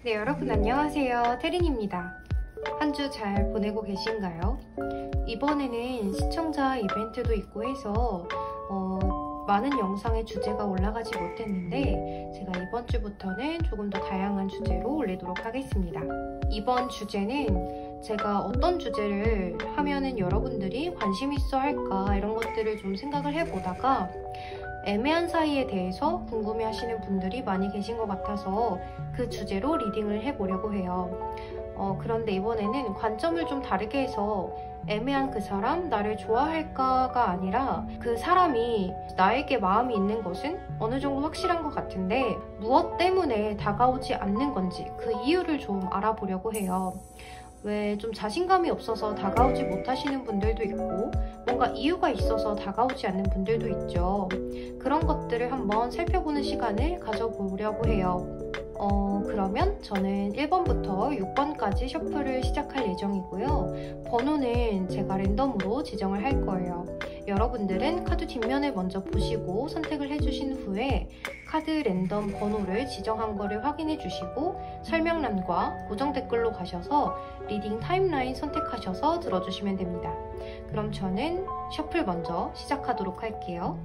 네, 여러분 안녕하세요. 태린입니다. 한 주 잘 보내고 계신가요? 이번에는 시청자 이벤트도 있고 해서 많은 영상의 주제가 올라가지 못했는데 제가 이번 주부터는 조금 더 다양한 주제로 올리도록 하겠습니다. 이번 주제는 제가 어떤 주제를 하면은 여러분들이 관심 있어 할까 이런 것들을 좀 생각을 해보다가 애매한 사이에 대해서 궁금해 하시는 분들이 많이 계신 것 같아서 그 주제로 리딩을 해보려고 해요. 그런데 이번에는 관점을 좀 다르게 해서 애매한 그 사람, 나를 좋아할까가 아니라 그 사람이 나에게 마음이 있는 것은 어느 정도 확실한 것 같은데 무엇 때문에 다가오지 않는 건지 그 이유를 좀 알아보려고 해요. 왜 좀 자신감이 없어서 다가오지 못하시는 분들도 있고 뭔가 이유가 있어서 다가오지 않는 분들도 있죠. 그런 것들을 한번 살펴보는 시간을 가져보려고 해요. 그러면 저는 1번부터 6번까지 셔플을 시작할 예정이고요. 번호는 제가 랜덤으로 지정을 할 거예요. 여러분들은 카드 뒷면을 먼저 보시고 선택을 해주신 후에 카드 랜덤 번호를 지정한 거를 확인해 주시고 설명란과 고정 댓글로 가셔서 리딩 타임라인 선택하셔서 들어주시면 됩니다. 그럼 저는 셔플 먼저 시작하도록 할게요.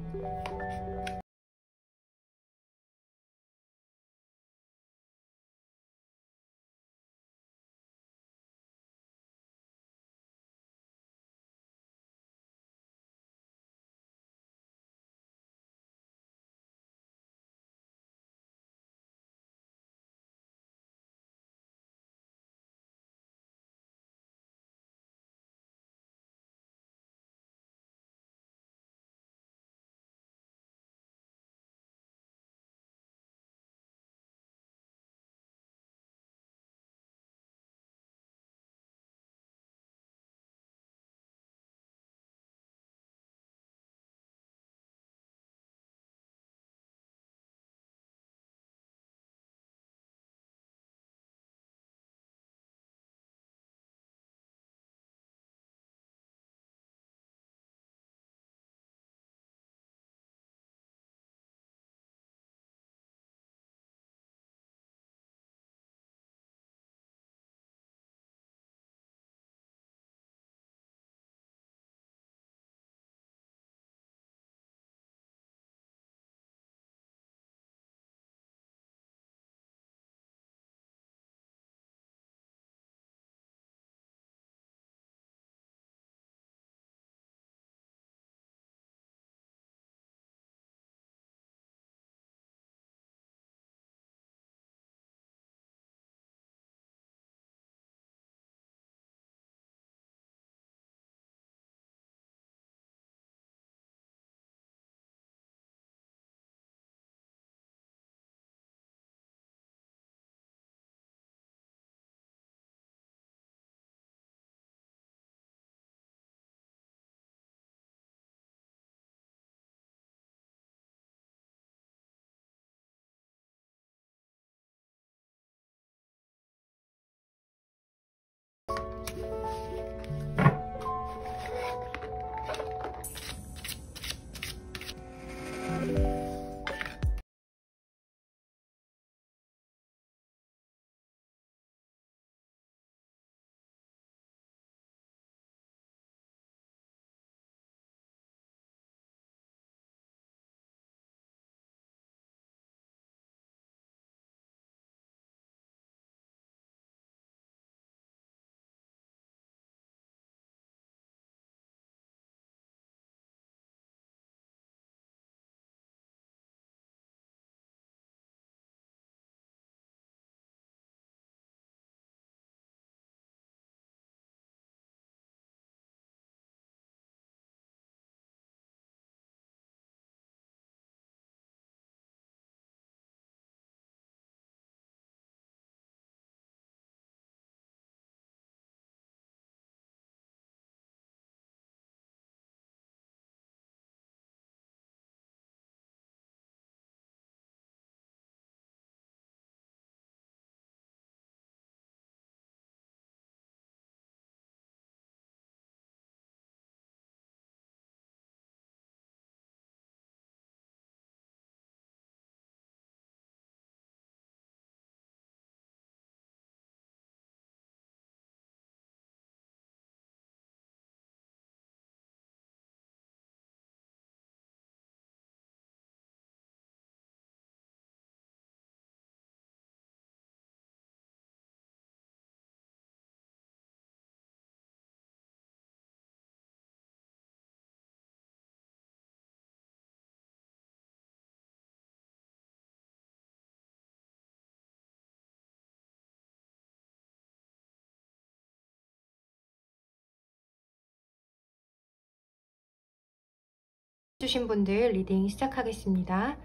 주신 분들 리딩 시작하겠습니다.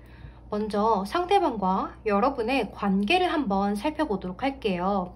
먼저 상대방과 여러분의 관계를 한번 살펴보도록 할게요.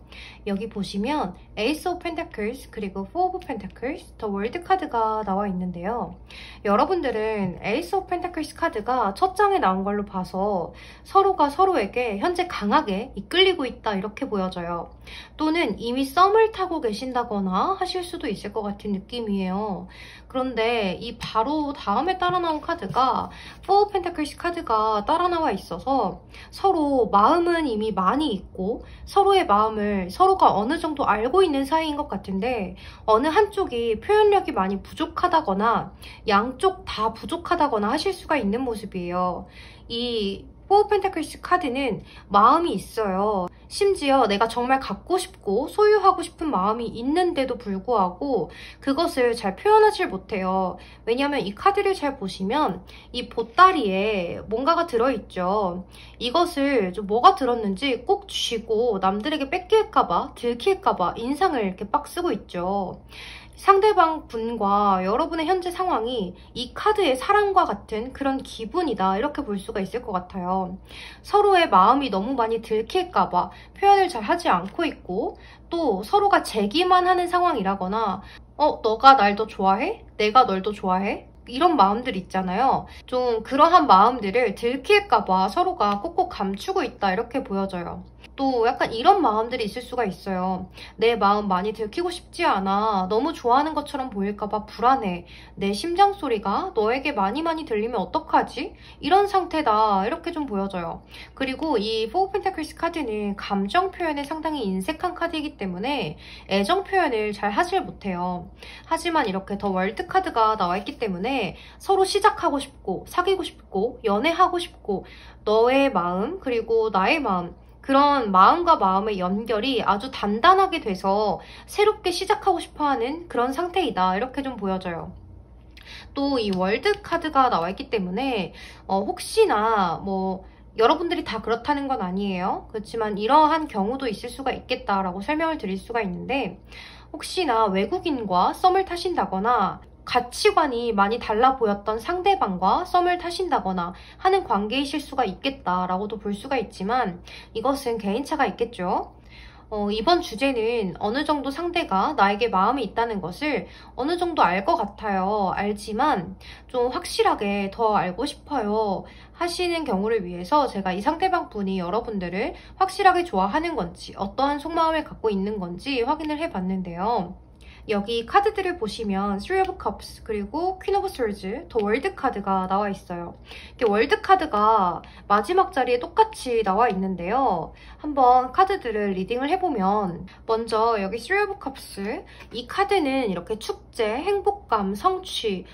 여기 보시면 Ace of Pentacles 그리고 Four of Pentacles, The World 카드가 나와 있는데요. 여러분들은 Ace of Pentacles 카드가 첫 장에 나온 걸로 봐서 서로가 서로에게 현재 강하게 이끌리고 있다 이렇게 보여져요. 또는 이미 썸을 타고 계신다거나 하실 수도 있을 것 같은 느낌이에요. 그런데 이 바로 다음에 따라 나온 카드가 Four of Pentacles 카드가 따라 나와 있어서 서로 마음은 이미 많이 있고 서로의 마음을 서로가 어느 정도 알고 있는 사이인 것 같은데 어느 한쪽이 표현력이 많이 부족하다거나 양쪽 다 부족하다거나 하실 수가 있는 모습이에요. 이 포어 펜타클스 카드는 마음이 있어요. 심지어 내가 정말 갖고 싶고 소유하고 싶은 마음이 있는데도 불구하고 그것을 잘 표현하지 못해요. 왜냐하면 이 카드를 잘 보시면 이 보따리에 뭔가가 들어있죠. 이것을 좀 뭐가 들었는지 꼭 쥐고 남들에게 뺏길까봐 들킬까봐 인상을 이렇게 빡 쓰고 있죠. 상대방 분과 여러분의 현재 상황이 이 카드의 사랑과 같은 그런 기분이다 이렇게 볼 수가 있을 것 같아요. 서로의 마음이 너무 많이 들킬까봐 표현을 잘 하지 않고 있고 또 서로가 재기만 하는 상황이라거나 너가 날 더 좋아해? 내가 널 더 좋아해? 이런 마음들 있잖아요. 좀 그러한 마음들을 들킬까봐 서로가 꼭꼭 감추고 있다 이렇게 보여져요. 또 약간 이런 마음들이 있을 수가 있어요. 내 마음 많이 들키고 싶지 않아. 너무 좋아하는 것처럼 보일까봐 불안해. 내 심장 소리가 너에게 많이 들리면 어떡하지? 이런 상태다 이렇게 좀 보여져요. 그리고 이 Four of Pentacles 카드는 감정 표현에 상당히 인색한 카드이기 때문에 애정 표현을 잘 하질 못해요. 하지만 이렇게 더 월드 카드가 나와 있기 때문에 서로 시작하고 싶고 사귀고 싶고 연애하고 싶고 너의 마음 그리고 나의 마음 그런 마음과 마음의 연결이 아주 단단하게 돼서 새롭게 시작하고 싶어하는 그런 상태이다 이렇게 좀 보여져요. 또 이 월드 카드가 나와 있기 때문에 혹시나 여러분들이 다 그렇다는 건 아니에요. 그렇지만 이러한 경우도 있을 수가 있겠다라고 설명을 드릴 수가 있는데 혹시나 외국인과 썸을 타신다거나 가치관이 많이 달라 보였던 상대방과 썸을 타신다거나 하는 관계이실 수가 있겠다라고도 볼 수가 있지만 이것은 개인차가 있겠죠. 이번 주제는 어느 정도 상대가 나에게 마음이 있다는 것을 어느 정도 알 것 같아요. 알지만 좀 확실하게 더 알고 싶어요 하시는 경우를 위해서 제가 이 상대방 분이 여러분들을 확실하게 좋아하는 건지 어떠한 속마음을 갖고 있는 건지 확인을 해봤는데요. 여기 카드들을 보시면 Three of Cups 그리고 Queen of Swords, 더 월드 카드가 나와 있어요. 이렇게 월드 카드가 마지막 자리에 똑같이 나와 있는데요. 한번 카드들을 리딩을 해보면 먼저 여기 Three of Cups 이 카드는 이렇게 축제, 행복감, 성취,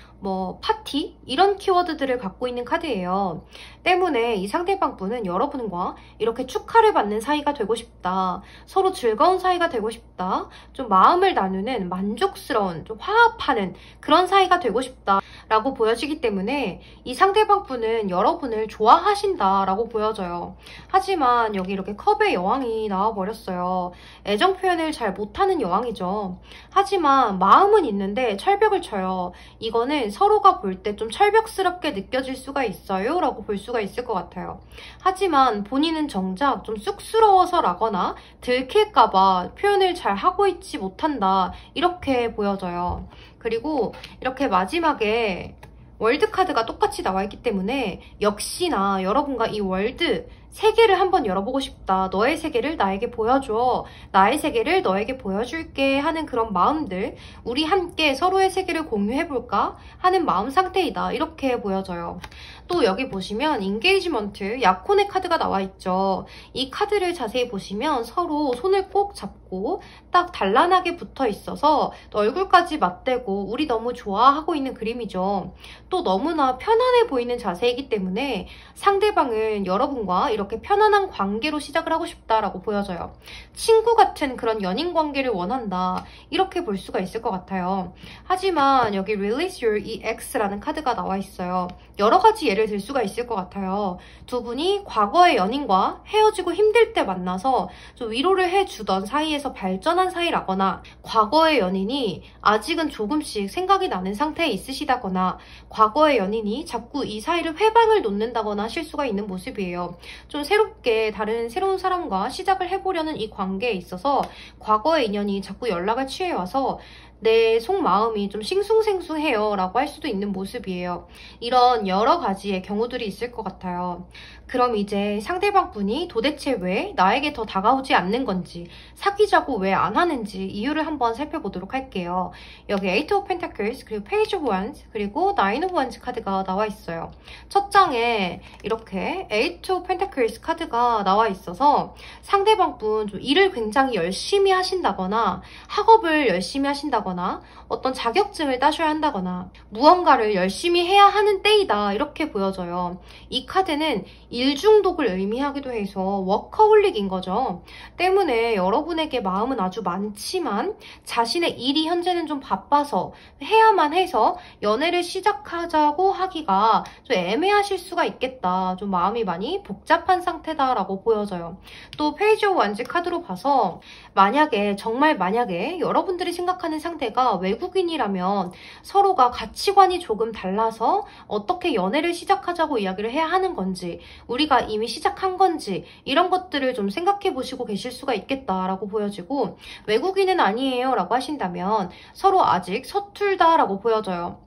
파티 이런 키워드들을 갖고 있는 카드예요. 때문에 이 상대방 분은 여러분과 이렇게 축하를 받는 사이가 되고 싶다. 서로 즐거운 사이가 되고 싶다. 좀 마음을 나누는 만족스러운, 좀 화합하는 그런 사이가 되고 싶다 라고 보여지기 때문에 이 상대방 분은 여러분을 좋아하신다 라고 보여져요. 하지만 여기 이렇게 컵의 여왕이 나와버렸어요. 애정 표현을 잘 못하는 여왕이죠. 하지만 마음은 있는데 철벽을 쳐요. 이거는 서로가 볼 때 좀 철벽스럽게 느껴질 수가 있어요 라고 볼 수가 있을 것 같아요. 하지만 본인은 정작 좀 쑥스러워서라거나 들킬까봐 표현을 잘 하고 있지 못한다 이렇게 보여져요. 그리고 이렇게 마지막에 월드 카드가 똑같이 나와 있기 때문에 역시나 여러분과 이 월드 세계를 한번 열어보고 싶다. 너의 세계를 나에게 보여줘. 나의 세계를 너에게 보여줄게 하는 그런 마음들, 우리 함께 서로의 세계를 공유해볼까 하는 마음 상태이다. 이렇게 보여져요. 또 여기 보시면 인게이지먼트, 약혼의 카드가 나와 있죠. 이 카드를 자세히 보시면 서로 손을 꼭 잡고 딱 단란하게 붙어 있어서 얼굴까지 맞대고 우리 너무 좋아하고 있는 그림이죠. 또 너무나 편안해 보이는 자세이기 때문에 상대방은 여러분과 이렇게 편안한 관계로 시작을 하고 싶다라고 보여져요. 친구 같은 그런 연인 관계를 원한다. 이렇게 볼 수가 있을 것 같아요. 하지만 여기 Release Your EX라는 카드가 나와 있어요. 여러 가지 예를 들 수가 있을 것 같아요. 두 분이 과거의 연인과 헤어지고 힘들 때 만나서 좀 위로를 해주던 사이에서 발전한 사이라거나, 과거의 연인이 아직은 조금씩 생각이 나는 상태에 있으시다거나, 과거의 연인이 자꾸 이 사이를 회방을 놓는다거나 하실 수가 있는 모습이에요. 좀 새롭게 다른 새로운 사람과 시작을 해보려는 이 관계에 있어서 과거의 인연이 자꾸 연락을 취해와서 내 속마음이 좀 싱숭생숭해요 라고 할 수도 있는 모습이에요. 이런 여러 가지의 경우들이 있을 것 같아요. 그럼 이제 상대방 분이 도대체 왜 나에게 더 다가오지 않는 건지, 사귀자고 왜 안 하는지 이유를 한번 살펴보도록 할게요. 여기 Eight of Pentacles, 그리고 Page of Wands, 그리고 Nine of Wands 카드가 나와 있어요. 첫 장에 이렇게 Eight of Pentacles 카드가 나와 있어서 상대방 분 좀 일을 굉장히 열심히 하신다거나, 학업을 열심히 하신다거나, 어떤 자격증을 따셔야 한다거나, 무언가를 열심히 해야 하는 때이다, 이렇게 보여져요. 이 카드는 일 중독을 의미하기도 해서 워커홀릭인 거죠. 때문에 여러분에게 마음은 아주 많지만 자신의 일이 현재는 좀 바빠서 해야만 해서 연애를 시작하자고 하기가 좀 애매하실 수가 있겠다. 좀 마음이 많이 복잡한 상태다라고 보여져요. 또 페이지 오브 완즈 카드로 봐서 만약에, 정말 만약에 여러분들이 생각하는 상대가 외국인이라면 서로가 가치관이 조금 달라서 어떻게 연애를 시작하자고 이야기를 해야 하는 건지, 우리가 이미 시작한 건지, 이런 것들을 좀 생각해 보시고 계실 수가 있겠다라고 보여지고, 외국인은 아니에요 라고 하신다면 서로 아직 서툴다라고 보여져요.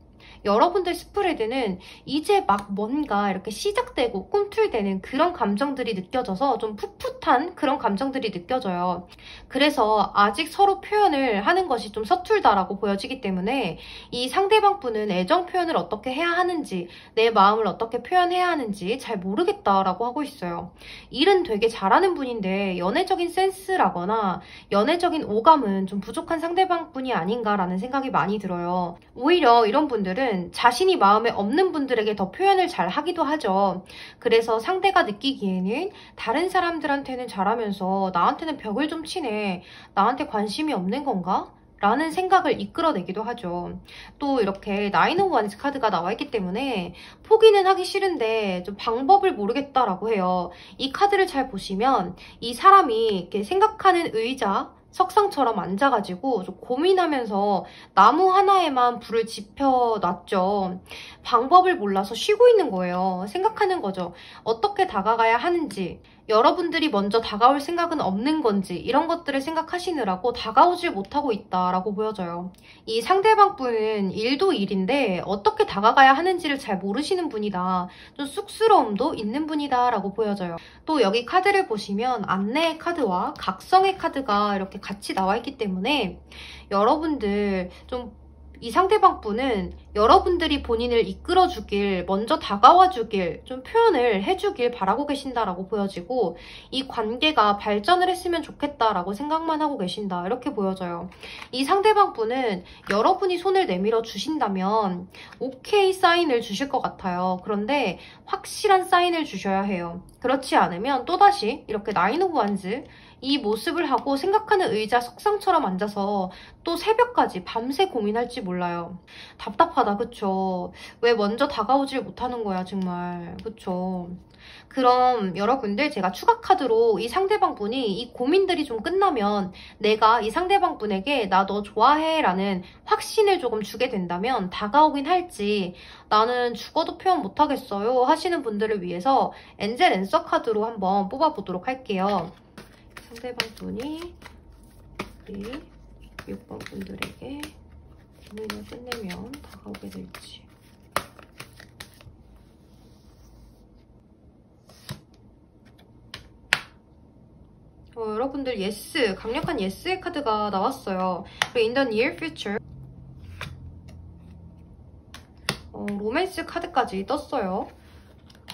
여러분들 스프레드는 이제 막 뭔가 이렇게 시작되고 꿈틀대는 그런 감정들이 느껴져서 좀 풋풋한 그런 감정들이 느껴져요. 그래서 아직 서로 표현을 하는 것이 좀 서툴다라고 보여지기 때문에 이 상대방 분은 애정 표현을 어떻게 해야 하는지, 내 마음을 어떻게 표현해야 하는지 잘 모르겠다라고 하고 있어요. 일은 되게 잘하는 분인데 연애적인 센스라거나 연애적인 오감은 좀 부족한 상대방 분이 아닌가라는 생각이 많이 들어요. 오히려 이런 분들은 자신이 마음에 없는 분들에게 더 표현을 잘 하기도 하죠. 그래서 상대가 느끼기에는 다른 사람들한테는 잘하면서 나한테는 벽을 좀 치네, 나한테 관심이 없는 건가? 라는 생각을 이끌어내기도 하죠. 또 이렇게 나인 오브 완즈 카드가 나와 있기 때문에 포기는 하기 싫은데 좀 방법을 모르겠다라고 해요. 이 카드를 잘 보시면 이 사람이 이렇게 생각하는 의자, 석상처럼 앉아가지고 좀 고민하면서 나무 하나에만 불을 지펴놨죠. 방법을 몰라서 쉬고 있는 거예요. 생각하는 거죠. 어떻게 다가가야 하는지, 여러분들이 먼저 다가올 생각은 없는 건지, 이런 것들을 생각하시느라고 다가오질 못하고 있다라고 보여져요. 이 상대방 분은 일도 일인데 어떻게 다가가야 하는지를 잘 모르시는 분이다, 좀 쑥스러움도 있는 분이다 라고 보여져요. 또 여기 카드를 보시면 안내의 카드와 각성의 카드가 이렇게 같이 나와 있기 때문에 여러분들 좀, 이 상대방 분은 여러분들이 본인을 이끌어주길, 먼저 다가와주길, 좀 표현을 해주길 바라고 계신다라고 보여지고, 이 관계가 발전을 했으면 좋겠다라고 생각만 하고 계신다, 이렇게 보여져요. 이 상대방 분은 여러분이 손을 내밀어 주신다면 오케이 사인을 주실 것 같아요. 그런데 확실한 사인을 주셔야 해요. 그렇지 않으면 또다시 이렇게 나인 오브 완즈, 이 모습을 하고 생각하는 의자 석상처럼 앉아서 또 새벽까지 밤새 고민할지 몰라요. 답답하다, 그쵸? 왜 먼저 다가오질 못하는 거야, 정말. 그쵸? 그럼 여러분들, 제가 추가 카드로 이 상대방 분이 이 고민들이 좀 끝나면 내가 이 상대방 분에게 나 너 좋아해 라는 확신을 조금 주게 된다면 다가오긴 할지, 나는 죽어도 표현 못하겠어요 하시는 분들을 위해서 엔젤 앤서 카드로 한번 뽑아보도록 할게요. 상대방 분이 우리 6번 분들에게 고민을 끝내면 다가오게 될지. 여러분들 예스, 강력한 예스의 카드가 나왔어요. 그리고 in the near future 로맨스 카드까지 떴어요.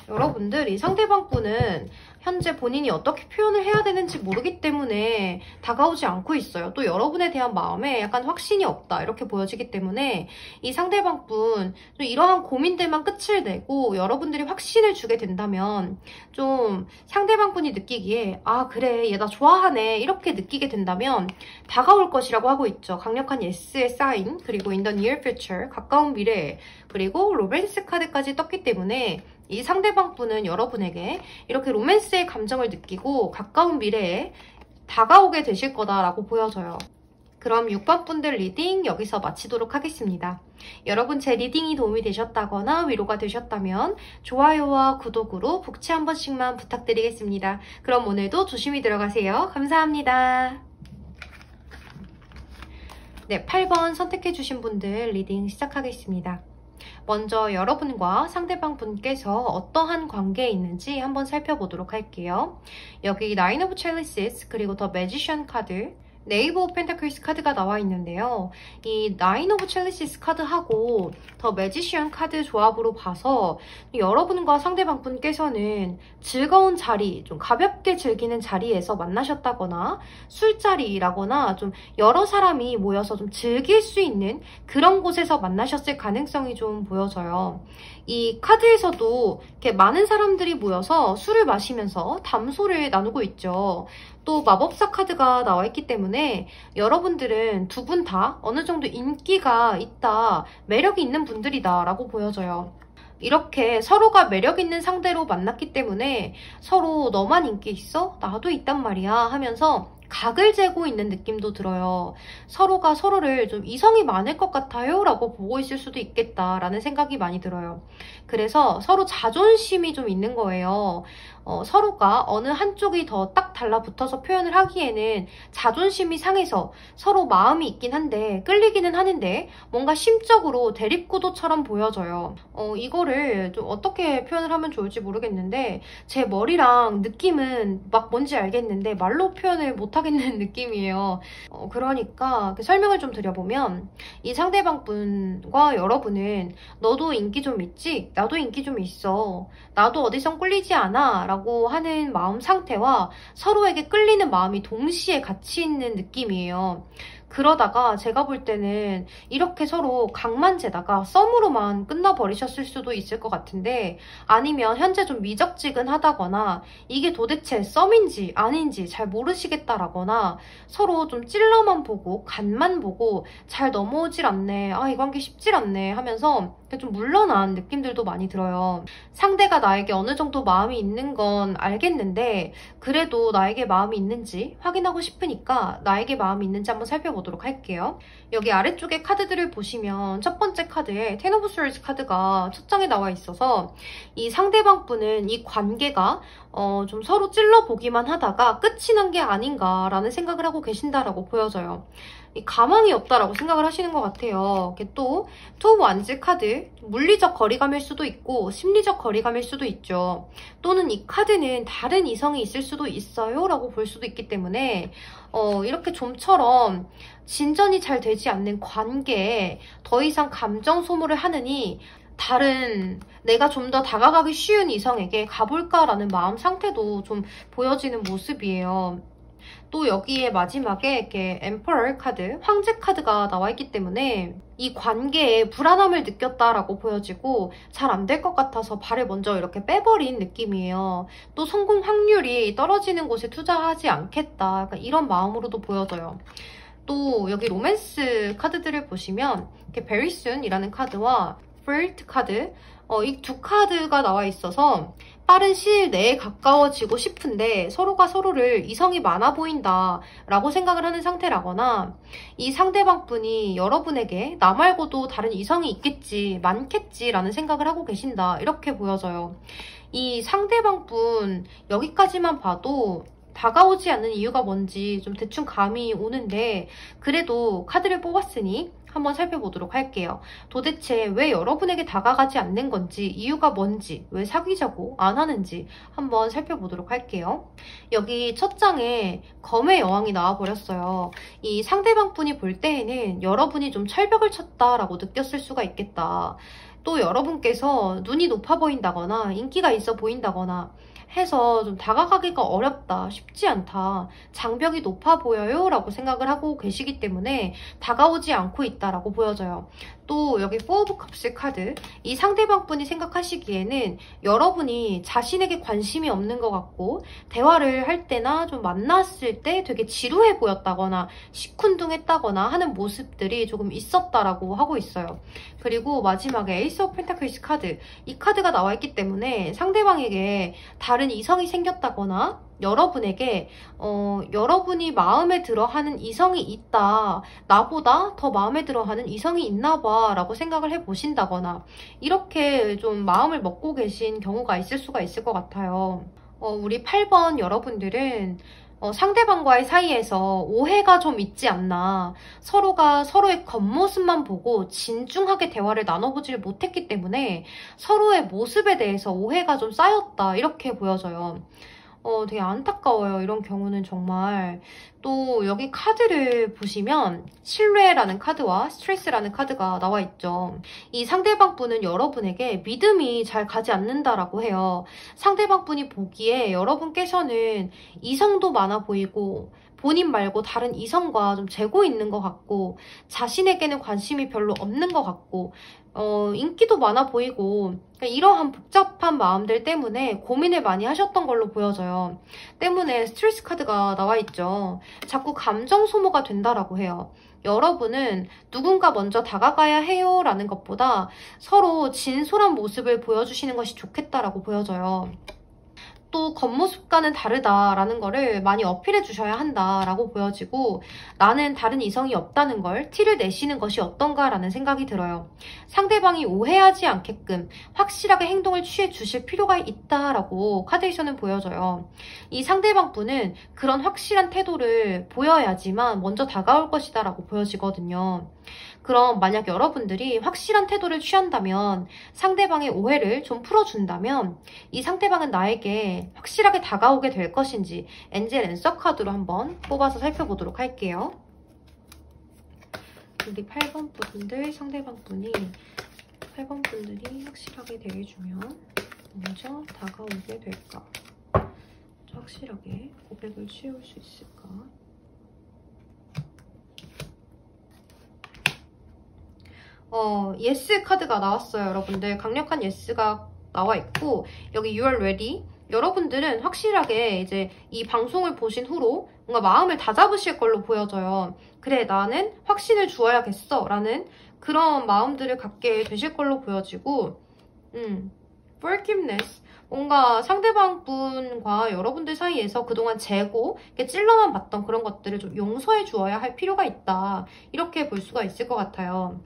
여러분들, 이 상대방 분은 현재 본인이 어떻게 표현을 해야 되는지 모르기 때문에 다가오지 않고 있어요. 또 여러분에 대한 마음에 약간 확신이 없다 이렇게 보여지기 때문에 이 상대방분 좀 이러한 고민들만 끝을 내고 여러분들이 확신을 주게 된다면 좀 상대방분이 느끼기에 아 그래 얘 나 좋아하네 이렇게 느끼게 된다면 다가올 것이라고 하고 있죠. 강력한 예스의 사인, 그리고 in the near future, 가까운 미래, 그리고 로맨스 카드까지 떴기 때문에 이 상대방분은 여러분에게 이렇게 로맨스의 감정을 느끼고 가까운 미래에 다가오게 되실 거다라고 보여져요. 그럼 6번 분들 리딩 여기서 마치도록 하겠습니다. 여러분 제 리딩이 도움이 되셨다거나 위로가 되셨다면 좋아요와 구독으로 복채 한 번씩만 부탁드리겠습니다. 그럼 오늘도 조심히 들어가세요. 감사합니다. 네, 8번 선택해주신 분들 리딩 시작하겠습니다. 먼저 여러분과 상대방 분께서 어떠한 관계에 있는지 한번 살펴보도록 할게요. 여기 나인 오브 첼리시스 그리고 더 매지션 카드, 네이버 오브 펜타클스 카드가 나와 있는데요. 이 나인 오브 첼리시스 카드하고 더 매지션 카드 조합으로 봐서 여러분과 상대방 분께서는 즐거운 자리, 좀 가볍게 즐기는 자리에서 만나셨다거나 술자리라거나 좀 여러 사람이 모여서 좀 즐길 수 있는 그런 곳에서 만나셨을 가능성이 좀 보여져요. 이 카드에서도 이렇게 많은 사람들이 모여서 술을 마시면서 담소를 나누고 있죠. 또 마법사 카드가 나와 있기 때문에 여러분들은 두 분 다 어느 정도 인기가 있다, 매력이 있는 분들이다 라고 보여져요. 이렇게 서로가 매력 있는 상대로 만났기 때문에 서로 너만 인기 있어? 나도 있단 말이야 하면서 각을 재고 있는 느낌도 들어요. 서로가 서로를 좀 이성이 많을 것 같아요 라고 보고 있을 수도 있겠다라는 생각이 많이 들어요. 그래서 서로 자존심이 좀 있는 거예요. 서로가 어느 한쪽이 더 딱 달라붙어서 표현을 하기에는 자존심이 상해서 서로 마음이 있긴 한데 끌리기는 하는데 뭔가 심적으로 대립구도처럼 보여져요. 이거를 좀 어떻게 표현을 하면 좋을지 모르겠는데 제 머리랑 느낌은 막 뭔지 알겠는데 말로 표현을 못하겠는 느낌이에요. 그러니까 설명을 좀 드려보면 이 상대방 분과 여러분은 너도 인기 좀 있지? 나도 인기 좀 있어. 나도 어디선 끌리지 않아 라고 하는 마음 상태와 서로에게 끌리는 마음이 동시에 같이 있는 느낌이에요. 그러다가 제가 볼 때는 이렇게 서로 각만 재다가 썸으로만 끝나버리셨을 수도 있을 것 같은데, 아니면 현재 좀 미적지근하다거나 이게 도대체 썸인지 아닌지 잘 모르시겠다라거나 서로 좀 찔러만 보고 간만 보고 잘 넘어오질 않네, 아 이 관계 쉽질 않네 하면서 좀 물러난 느낌들도 많이 들어요. 상대가 나에게 어느 정도 마음이 있는 건 알겠는데 그래도 나에게 마음이 있는지 확인하고 싶으니까 나에게 마음이 있는지 한번 살펴보도록 할게요. 여기 아래쪽에 카드들을 보시면 첫 번째 카드에 텐 오브 스워드 카드가 첫 장에 나와 있어서 이 상대방 분은 이 관계가 좀 서로 찔러보기만 하다가 끝이 난 게 아닌가라는 생각을 하고 계신다라고 보여져요. 가망이 없다라고 생각을 하시는 것 같아요. 또 투 완즈 카드, 물리적 거리감일 수도 있고 심리적 거리감일 수도 있죠. 또는 이 카드는 다른 이성이 있을 수도 있어요 라고 볼 수도 있기 때문에 이렇게 좀처럼 진전이 잘 되지 않는 관계에 더 이상 감정 소모를 하느니 다른 내가 좀 더 다가가기 쉬운 이성에게 가볼까라는 마음 상태도 좀 보여지는 모습이에요. 또 여기에 마지막에 이렇게 엠퍼럴 카드, 황제 카드가 나와 있기 때문에 이 관계에 불안함을 느꼈다라고 보여지고 잘 안 될 것 같아서 발을 먼저 이렇게 빼버린 느낌이에요. 또 성공 확률이 떨어지는 곳에 투자하지 않겠다, 약간 이런 마음으로도 보여져요. 또 여기 로맨스 카드들을 보시면 이렇게 very soon이라는 카드와 flirt 카드, 이 두 카드가 나와 있어서 빠른 시일 내에 가까워지고 싶은데 서로가 서로를 이성이 많아 보인다 라고 생각을 하는 상태라거나 이 상대방 분이 여러분에게 나 말고도 다른 이성이 있겠지, 많겠지 라는 생각을 하고 계신다, 이렇게 보여져요. 이 상대방 분 여기까지만 봐도 다가오지 않는 이유가 뭔지 좀 대충 감이 오는데 그래도 카드를 뽑았으니 한번 살펴보도록 할게요. 도대체 왜 여러분에게 다가가지 않는 건지, 이유가 뭔지, 왜 사귀자고 안 하는지 한번 살펴보도록 할게요. 여기 첫 장에 검의 여왕이 나와버렸어요. 이 상대방 분이 볼 때에는 여러분이 좀 철벽을 쳤다라고 느꼈을 수가 있겠다. 또 여러분께서 눈이 높아 보인다거나 인기가 있어 보인다거나 해서 좀 다가가기가 어렵다, 쉽지 않다, 장벽이 높아 보여요 라고 생각을 하고 계시기 때문에 다가오지 않고 있다라고 보여져요. 또 여기 4 오브 컵스 카드, 이 상대방분이 생각하시기에는 여러분이 자신에게 관심이 없는 것 같고 대화를 할 때나 좀 만났을 때 되게 지루해 보였다거나 시큰둥했다거나 하는 모습들이 조금 있었다라고 하고 있어요. 그리고 마지막에 에이스 오브 펜타클스 카드, 이 카드가 나와 있기 때문에 상대방에게 다른 이성이 생겼다거나 여러분에게 여러분이 마음에 들어하는 이성이 있다, 나보다 더 마음에 들어하는 이성이 있나 봐 라고 생각을 해보신다거나 이렇게 좀 마음을 먹고 계신 경우가 있을 수가 있을 것 같아요. 우리 8번 여러분들은 상대방과의 사이에서 오해가 좀 있지 않나, 서로가 서로의 겉모습만 보고 진중하게 대화를 나눠보질 못했기 때문에 서로의 모습에 대해서 오해가 좀 쌓였다, 이렇게 보여져요. 되게 안타까워요. 이런 경우는 정말. 또 여기 카드를 보시면 신뢰라는 카드와 스트레스라는 카드가 나와 있죠. 이 상대방분은 여러분에게 믿음이 잘 가지 않는다라고 해요. 상대방분이 보기에 여러분께서는 이성도 많아 보이고 본인 말고 다른 이성과 좀 재고 있는 것 같고 자신에게는 관심이 별로 없는 것 같고 인기도 많아 보이고 이러한 복잡한 마음들 때문에 고민을 많이 하셨던 걸로 보여져요. 때문에 스트레스 카드가 나와 있죠. 자꾸 감정 소모가 된다라고 해요. 여러분은 누군가 먼저 다가가야 해요 라는 것보다 서로 진솔한 모습을 보여주시는 것이 좋겠다라고 보여져요. 또 겉모습과는 다르다라는 거를 많이 어필해 주셔야 한다라고 보여지고, 나는 다른 이성이 없다는 걸 티를 내시는 것이 어떤가라는 생각이 들어요. 상대방이 오해하지 않게끔 확실하게 행동을 취해 주실 필요가 있다라고 카드에서는 보여져요. 이 상대방 분은 그런 확실한 태도를 보여야지만 먼저 다가올 것이다 라고 보여지거든요. 그럼 만약 여러분들이 확실한 태도를 취한다면, 상대방의 오해를 좀 풀어준다면 이 상대방은 나에게 확실하게 다가오게 될 것인지 엔젤 앤서 카드로 한번 뽑아서 살펴보도록 할게요. 우리 8번 분들, 상대방 분이 8번 분들이 확실하게 대해주면 먼저 다가오게 될까? 확실하게 고백을 취해올 수 있을까? 예스 카드가 나왔어요, 여러분들. 강력한 예스가 나와 있고, 여기 You are ready. 여러분들은 확실하게 이제 이 방송을 보신 후로 뭔가 마음을 다잡으실 걸로 보여져요. 그래, 나는 확신을 주어야겠어 라는 그런 마음들을 갖게 되실 걸로 보여지고, forgiveness. 뭔가 상대방 분과 여러분들 사이에서 그동안 재고 찔러만 봤던 그런 것들을 좀 용서해 주어야 할 필요가 있다, 이렇게 볼 수가 있을 것 같아요.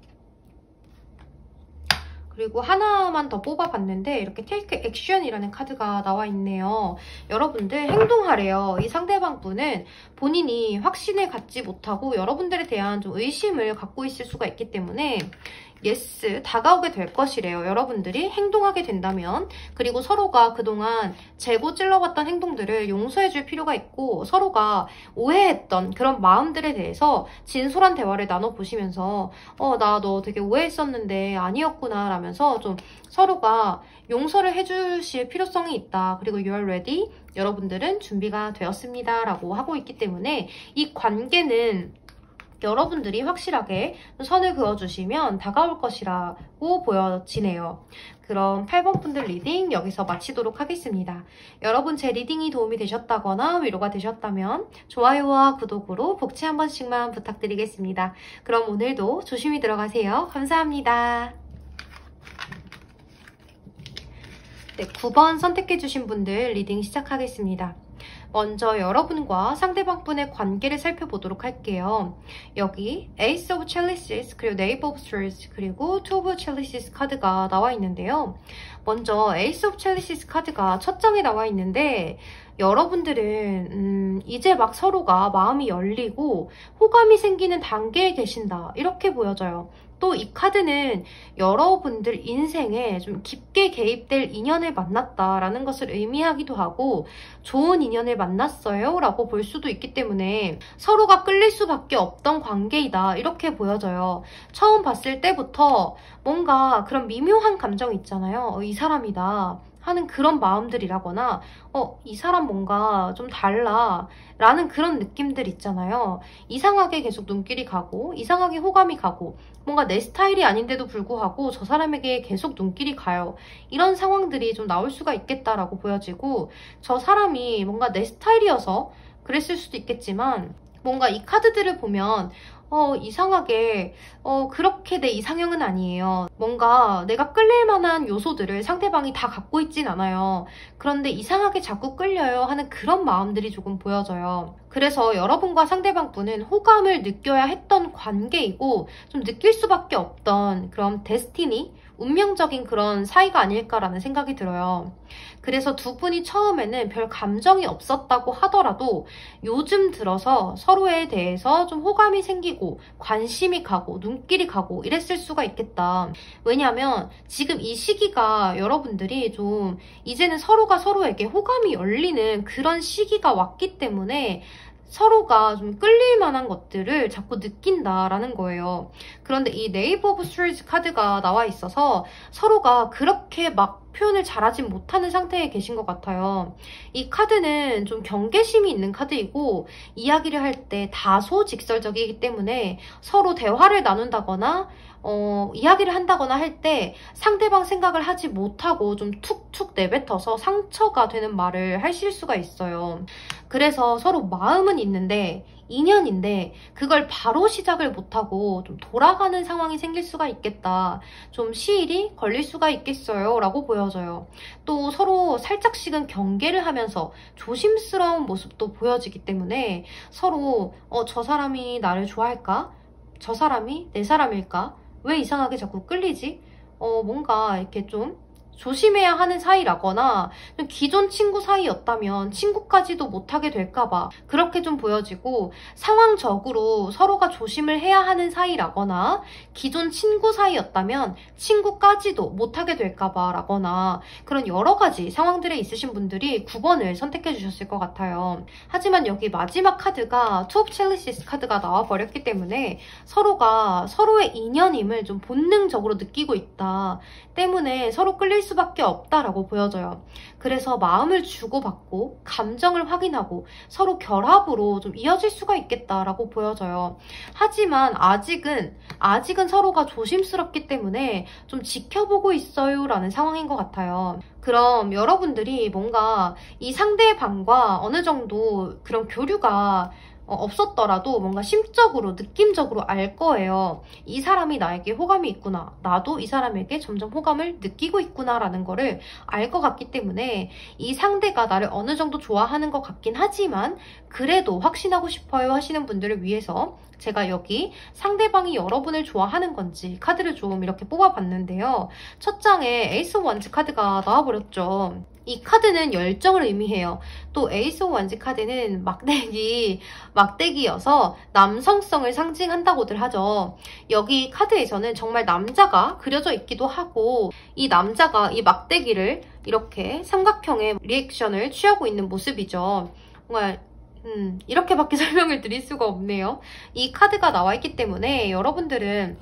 그리고 하나만 더 뽑아봤는데 이렇게 Take Action이라는 카드가 나와 있네요. 여러분들 행동하래요. 이 상대방 분은 본인이 확신을 갖지 못하고 여러분들에 대한 좀 의심을 갖고 있을 수가 있기 때문에 예스, 다가오게 될 것이래요. 여러분들이 행동하게 된다면. 그리고 서로가 그동안 재고 찔러봤던 행동들을 용서해줄 필요가 있고, 서로가 오해했던 그런 마음들에 대해서 진솔한 대화를 나눠보시면서 나 너 되게 오해했었는데 아니었구나 라면서 좀 서로가 용서를 해주실 필요성이 있다. 그리고 You are ready. 여러분들은 준비가 되었습니다 라고 하고 있기 때문에 이 관계는 여러분들이 확실하게 선을 그어주시면 다가올 것이라고 보여지네요. 그럼 8번 분들 리딩 여기서 마치도록 하겠습니다. 여러분 제 리딩이 도움이 되셨다거나 위로가 되셨다면 좋아요와 구독으로 복지 한 번씩만 부탁드리겠습니다. 그럼 오늘도 조심히 들어가세요. 감사합니다. 네, 9번 선택해주신 분들 리딩 시작하겠습니다. 먼저 여러분과 상대방분의 관계를 살펴보도록 할게요. 여기 Ace of Chalices, 그리고 Knave of Swords, 그리고 Two of Chalices 카드가 나와 있는데요. 먼저 Ace of Chalices 카드가 첫 장에 나와 있는데, 여러분들은 이제 막 서로가 마음이 열리고 호감이 생기는 단계에 계신다, 이렇게 보여져요. 또 이 카드는 여러분들 인생에 좀 깊게 개입될 인연을 만났다라는 것을 의미하기도 하고, 좋은 인연을 만났어요 라고 볼 수도 있기 때문에 서로가 끌릴 수밖에 없던 관계이다, 이렇게 보여져요. 처음 봤을 때부터 뭔가 그런 미묘한 감정이 있잖아요. 이 사람이다 하는 그런 마음들이라거나 이 사람 뭔가 좀 달라 라는 그런 느낌들 있잖아요. 이상하게 계속 눈길이 가고 이상하게 호감이 가고 뭔가 내 스타일이 아닌데도 불구하고 저 사람에게 계속 눈길이 가요. 이런 상황들이 좀 나올 수가 있겠다라고 보여지고, 저 사람이 뭔가 내 스타일이어서 그랬을 수도 있겠지만 뭔가 이 카드들을 보면 이상하게 그렇게 내 이상형은 아니에요. 뭔가 내가 끌릴 만한 요소들을 상대방이 다 갖고 있진 않아요. 그런데 이상하게 자꾸 끌려요 하는 그런 마음들이 조금 보여져요. 그래서 여러분과 상대방분은 호감을 느껴야 했던 관계이고 좀 느낄 수밖에 없던 그런 데스티니? 운명적인 그런 사이가 아닐까라는 생각이 들어요. 그래서 두 분이 처음에는 별 감정이 없었다고 하더라도 요즘 들어서 서로에 대해서 좀 호감이 생기고 관심이 가고 눈길이 가고 이랬을 수가 있겠다. 왜냐하면 지금 이 시기가 여러분들이 좀 이제는 서로가 서로에게 호감이 열리는 그런 시기가 왔기 때문에 서로가 좀 끌릴 만한 것들을 자꾸 느낀다라는 거예요. 그런데 이 네이버 오브 스워즈 카드가 나와 있어서 서로가 그렇게 막 표현을 잘하진 못하는 상태에 계신 것 같아요. 이 카드는 좀 경계심이 있는 카드이고 이야기를 할 때 다소 직설적이기 때문에 서로 대화를 나눈다거나 이야기를 한다거나 할 때 상대방 생각을 하지 못하고 좀 툭툭 내뱉어서 상처가 되는 말을 하실 수가 있어요. 그래서 서로 마음은 있는데 인연인데 그걸 바로 시작을 못하고 좀 돌아가는 상황이 생길 수가 있겠다. 좀 시일이 걸릴 수가 있겠어요 라고 보여져요. 또 서로 살짝씩은 경계를 하면서 조심스러운 모습도 보여지기 때문에 서로 저 사람이 나를 좋아할까? 저 사람이 내 사람일까? 왜 이상하게 자꾸 끌리지? 뭔가 이렇게 좀 조심해야 하는 사이라거나 좀 기존 친구 사이였다면 친구까지도 못하게 될까봐 그렇게 좀 보여지고, 상황적으로 서로가 조심을 해야 하는 사이라거나 기존 친구 사이였다면 친구까지도 못하게 될까봐 라거나 그런 여러 가지 상황들에 있으신 분들이 9번을 선택해 주셨을 것 같아요. 하지만 여기 마지막 카드가 투 오브 첼리시스 카드가 나와버렸기 때문에 서로가 서로의 인연임을 좀 본능적으로 느끼고 있다 때문에 서로 끌릴 수밖에 없다라고 보여져요. 그래서 마음을 주고받고 감정을 확인하고 서로 결합으로 좀 이어질 수가 있겠다라고 보여져요. 하지만 아직은 서로가 조심스럽기 때문에 좀 지켜보고 있어요 라는 상황인 것 같아요. 그럼 여러분들이 뭔가 이 상대방과 어느 정도 그런 교류가 없었더라도 뭔가 심적으로, 느낌적으로 알 거예요. 이 사람이 나에게 호감이 있구나. 나도 이 사람에게 점점 호감을 느끼고 있구나 라는 거를 알 것 같기 때문에 이 상대가 나를 어느 정도 좋아하는 것 같긴 하지만 그래도 확신하고 싶어요 하시는 분들을 위해서 제가 여기 상대방이 여러분을 좋아하는 건지 카드를 좀 이렇게 뽑아봤는데요. 첫 장에 에이스 오브 원즈 카드가 나와버렸죠. 이 카드는 열정을 의미해요. 또 에이스 오브 원즈 카드는 막대기여서 남성성을 상징한다고들 하죠. 여기 카드에서는 정말 남자가 그려져 있기도 하고 이 남자가 이 막대기를 이렇게 삼각형의 리액션을 취하고 있는 모습이죠. 정말 이렇게밖에 설명을 드릴 수가 없네요. 이 카드가 나와 있기 때문에 여러분들은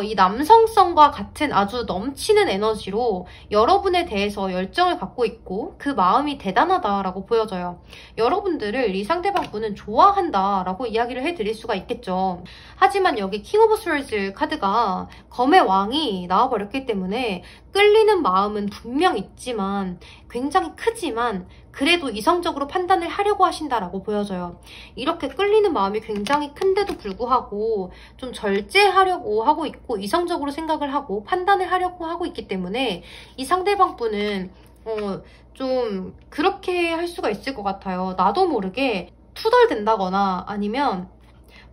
이 남성성과 같은 아주 넘치는 에너지로 여러분에 대해서 열정을 갖고 있고 그 마음이 대단하다라고 보여져요. 여러분들을 이 상대방분은 좋아한다라고 이야기를 해드릴 수가 있겠죠. 하지만 여기 킹 오브 스워즈 카드가 검의 왕이 나와버렸기 때문에 끌리는 마음은 분명 있지만 굉장히 크지만 그래도 이성적으로 판단을 하려고 하신다라고 보여져요. 이렇게 끌리는 마음이 굉장히 큰데도 불구하고 좀 절제하려고 하고 있고 이성적으로 생각을 하고 판단을 하려고 하고 있기 때문에 이 상대방 분은 좀 그렇게 할 수가 있을 것 같아요. 나도 모르게 투덜댄다거나 아니면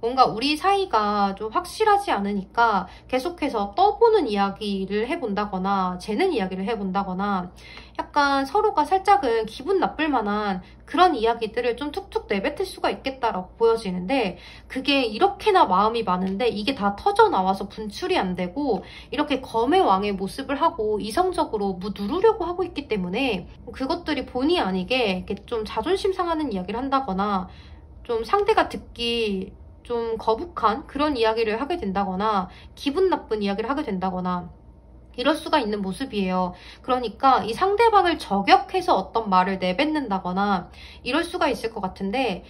뭔가 우리 사이가 좀 확실하지 않으니까 계속해서 떠보는 이야기를 해본다거나 재는 이야기를 해본다거나 약간 서로가 살짝은 기분 나쁠 만한 그런 이야기들을 좀 툭툭 내뱉을 수가 있겠다라고 보여지는데, 그게 이렇게나 마음이 많은데 이게 다 터져나와서 분출이 안 되고 이렇게 검의 왕의 모습을 하고 이성적으로 누르려고 하고 있기 때문에 그것들이 본의 아니게 이렇게 좀 자존심 상하는 이야기를 한다거나 좀 상대가 듣기 좀 거북한 그런 이야기를 하게 된다거나 기분 나쁜 이야기를 하게 된다거나 이럴 수가 있는 모습이에요. 그러니까 이 상대방을 저격해서 어떤 말을 내뱉는다거나 이럴 수가 있을 것 같은데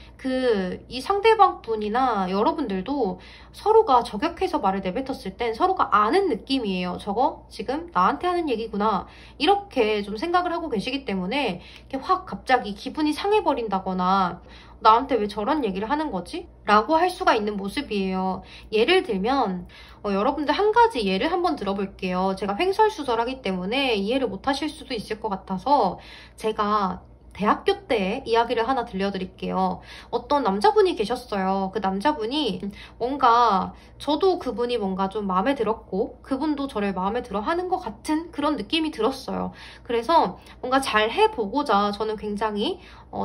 이 상대방 분이나 여러분들도 서로가 저격해서 말을 내뱉었을 땐 서로가 아는 느낌이에요. 저거 지금 나한테 하는 얘기구나. 이렇게 좀 생각을 하고 계시기 때문에 이렇게 확 갑자기 기분이 상해버린다거나 나한테 왜 저런 얘기를 하는 거지? 라고 할 수가 있는 모습이에요. 예를 들면 여러분들 한 가지 예를 한번 들어볼게요. 제가 횡설수설하기 때문에 이해를 못 하실 수도 있을 것 같아서 제가 대학교 때 이야기를 하나 들려드릴게요. 어떤 남자분이 계셨어요. 그 남자분이 뭔가 저도 그분이 뭔가 좀 마음에 들었고 그분도 저를 마음에 들어 하는 것 같은 그런 느낌이 들었어요. 그래서 뭔가 잘 해보고자 저는 굉장히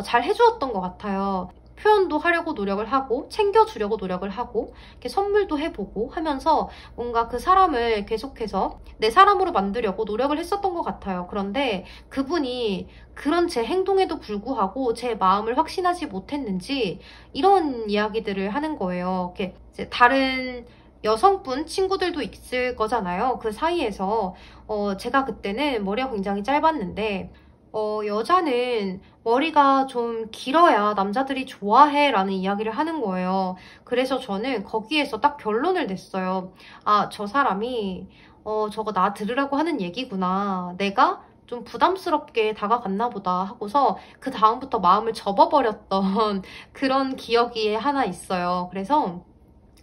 잘 해주었던 것 같아요. 표현도 하려고 노력을 하고 챙겨주려고 노력을 하고 이렇게 선물도 해보고 하면서 뭔가 그 사람을 계속해서 내 사람으로 만들려고 노력을 했었던 것 같아요. 그런데 그분이 그런 제 행동에도 불구하고 제 마음을 확신하지 못했는지 이런 이야기들을 하는 거예요. 이렇게 이제 다른 여성분 친구들도 있을 거잖아요. 그 사이에서 제가 그때는 머리가 굉장히 짧았는데 여자는 머리가 좀 길어야 남자들이 좋아해 라는 이야기를 하는 거예요. 그래서 저는 거기에서 딱 결론을 냈어요. 아, 저 사람이 저거 나 들으라고 하는 얘기구나. 내가 좀 부담스럽게 다가갔나 보다 하고서 그 다음부터 마음을 접어버렸던 그런 기억이 하나 있어요. 그래서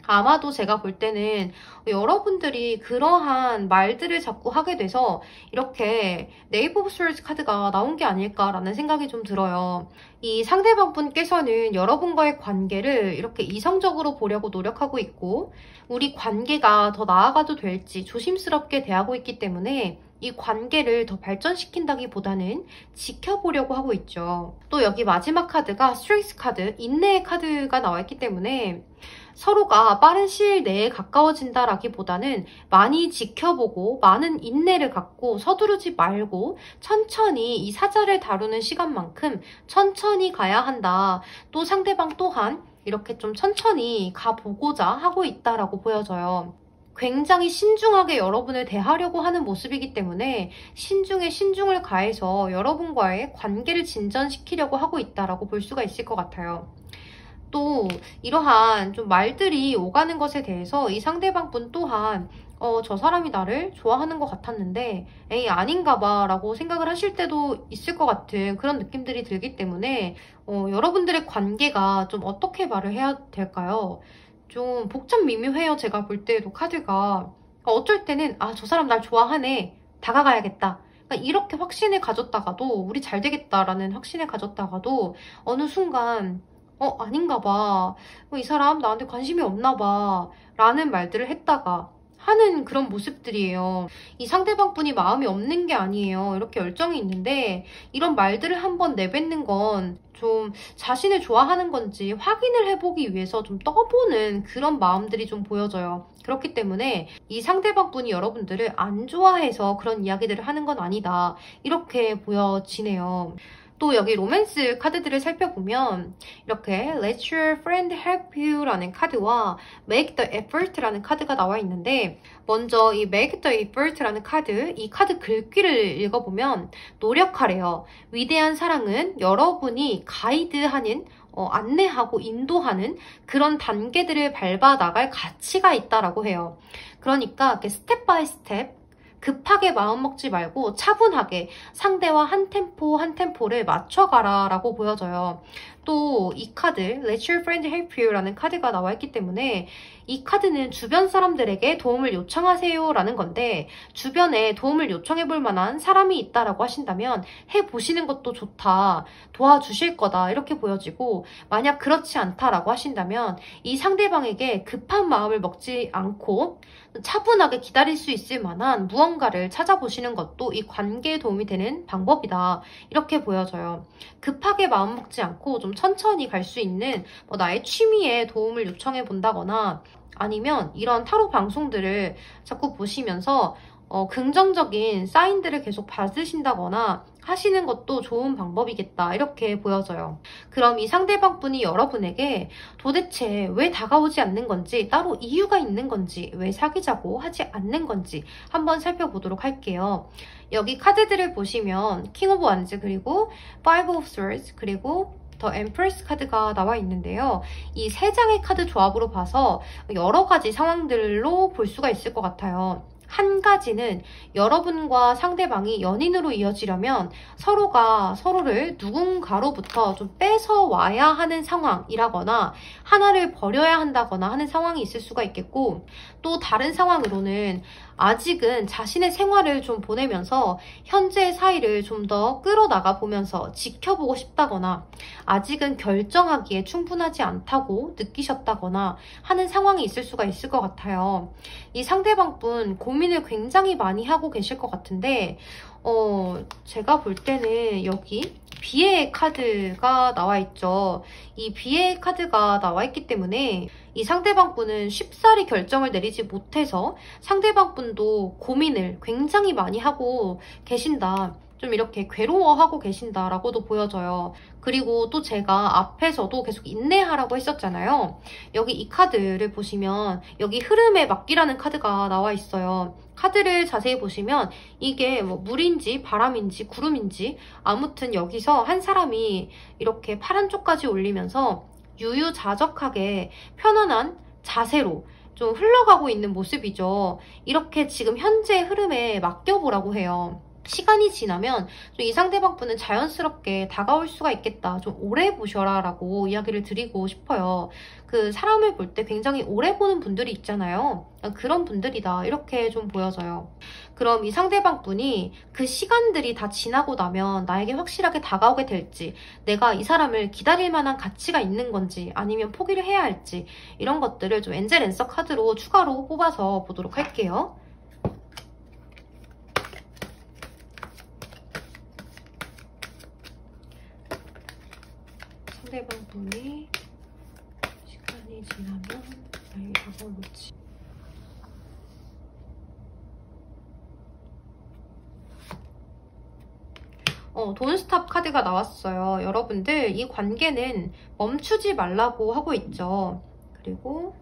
아마도 제가 볼 때는 여러분들이 그러한 말들을 자꾸 하게 돼서 이렇게 네이버 오브 스워즈 카드가 나온 게 아닐까라는 생각이 좀 들어요. 이 상대방 분께서는 여러분과의 관계를 이렇게 이성적으로 보려고 노력하고 있고 우리 관계가 더 나아가도 될지 조심스럽게 대하고 있기 때문에 이 관계를 더 발전시킨다기보다는 지켜보려고 하고 있죠. 또 여기 마지막 카드가 스트렝스 카드, 인내의 카드가 나와있기 때문에 서로가 빠른 시일 내에 가까워진다라기보다는 많이 지켜보고 많은 인내를 갖고 서두르지 말고 천천히 이 사자를 다루는 시간만큼 천천히 가야 한다. 또 상대방 또한 이렇게 좀 천천히 가보고자 하고 있다라고 보여져요. 굉장히 신중하게 여러분을 대하려고 하는 모습이기 때문에 신중에 신중을 가해서 여러분과의 관계를 진전시키려고 하고 있다라고 볼 수가 있을 것 같아요. 또 이러한 좀 말들이 오가는 것에 대해서 이 상대방 분 또한 저 사람이 나를 좋아하는 것 같았는데 에이 아닌가 봐 라고 생각을 하실 때도 있을 것 같은 그런 느낌들이 들기 때문에 여러분들의 관계가 좀 어떻게 말을 해야 될까요? 좀 복잡 미묘해요. 제가 볼 때도 카드가 어쩔 때는 아, 저 사람 날 좋아하네. 다가가야겠다. 그러니까 이렇게 확신을 가졌다가도 우리 잘 되겠다라는 확신을 가졌다가도 어느 순간 아닌가 봐. 이 사람 나한테 관심이 없나 봐. 라는 말들을 했다가 하는 그런 모습들이에요. 이 상대방 분이 마음이 없는 게 아니에요. 이렇게 열정이 있는데 이런 말들을 한번 내뱉는 건 좀 자신을 좋아하는 건지 확인을 해보기 위해서 좀 떠보는 그런 마음들이 좀 보여져요. 그렇기 때문에 이 상대방 분이 여러분들을 안 좋아해서 그런 이야기들을 하는 건 아니다. 이렇게 보여지네요. 또 여기 로맨스 카드들을 살펴보면 이렇게 Let your friend help you 라는 카드와 Make the effort 라는 카드가 나와 있는데 먼저 이 Make the effort 라는 카드, 이 카드 글귀를 읽어보면 노력하래요. 위대한 사랑은 여러분이 가이드하는 안내하고 인도하는 그런 단계들을 밟아 나갈 가치가 있다라고 해요. 그러니까 이렇게 스텝 바이 스텝 급하게 마음 먹지 말고 차분하게 상대와 한 템포 한 템포를 맞춰가라 라고 보여져요. 또 이 카드 Let your friend help you 라는 카드가 나와 있기 때문에 이 카드는 주변 사람들에게 도움을 요청하세요 라는 건데 주변에 도움을 요청해 볼 만한 사람이 있다라고 하신다면 해보시는 것도 좋다. 도와주실 거다. 이렇게 보여지고 만약 그렇지 않다라고 하신다면 이 상대방에게 급한 마음을 먹지 않고 차분하게 기다릴 수 있을 만한 무언가를 찾아보시는 것도 이 관계에 도움이 되는 방법이다. 이렇게 보여져요. 급하게 마음 먹지 않고 좀 천천히 갈 수 있는 나의 취미에 도움을 요청해 본다거나 아니면 이런 타로 방송들을 자꾸 보시면서 긍정적인 사인들을 계속 받으신다거나 하시는 것도 좋은 방법이겠다 이렇게 보여져요. 그럼 이 상대방 분이 여러분에게 도대체 왜 다가오지 않는 건지, 따로 이유가 있는 건지, 왜 사귀자고 하지 않는 건지 한번 살펴보도록 할게요. 여기 카드들을 보시면 킹 오브 원즈, 그리고 파이브 오브 스워드스, 그리고 더 엠프레스 카드가 나와 있는데요. 이 세 장의 카드 조합으로 봐서 여러 가지 상황들로 볼 수가 있을 것 같아요. 한 가지는 여러분과 상대방이 연인으로 이어지려면 서로가 서로를 누군가로부터 좀 뺏어와야 하는 상황이라거나 하나를 버려야 한다거나 하는 상황이 있을 수가 있겠고, 또 다른 상황으로는 아직은 자신의 생활을 좀 보내면서 현재의 사이를 좀 더 끌어나가 보면서 지켜보고 싶다거나 아직은 결정하기에 충분하지 않다고 느끼셨다거나 하는 상황이 있을 수가 있을 것 같아요. 이 상대방 분 고민을 굉장히 많이 하고 계실 것 같은데 제가 볼 때는 여기 비의 카드가 나와 있죠. 이 비의 카드가 나와 있기 때문에 이 상대방 분은 쉽사리 결정을 내리지 못해서 상대방 분도 고민을 굉장히 많이 하고 계신다. 좀 이렇게 괴로워하고 계신다라고도 보여져요. 그리고 또 제가 앞에서도 계속 인내하라고 했었잖아요. 여기 이 카드를 보시면 여기 흐름에 맡기라는 카드가 나와 있어요. 카드를 자세히 보시면 이게 뭐 물인지 바람인지 구름인지 아무튼 여기서 한 사람이 이렇게 파란 쪽까지 올리면서 유유자적하게 편안한 자세로 좀 흘러가고 있는 모습이죠. 이렇게 지금 현재 흐름에 맡겨보라고 해요. 시간이 지나면 좀 이 상대방 분은 자연스럽게 다가올 수가 있겠다. 좀 오래 보셔라 라고 이야기를 드리고 싶어요. 그 사람을 볼 때 굉장히 오래 보는 분들이 있잖아요. 그런 분들이다. 이렇게 좀 보여져요. 그럼 이 상대방 분이 그 시간들이 다 지나고 나면 나에게 확실하게 다가오게 될지, 내가 이 사람을 기다릴 만한 가치가 있는 건지, 아니면 포기를 해야 할지, 이런 것들을 좀 엔젤 앤서 카드로 추가로 뽑아서 보도록 할게요. 상대방 분이 시간이 지나면 나에게 다가올지. 돈스탑 카드가 나왔어요. 여러분들 이 관계는 멈추지 말라고 하고 있죠. 그리고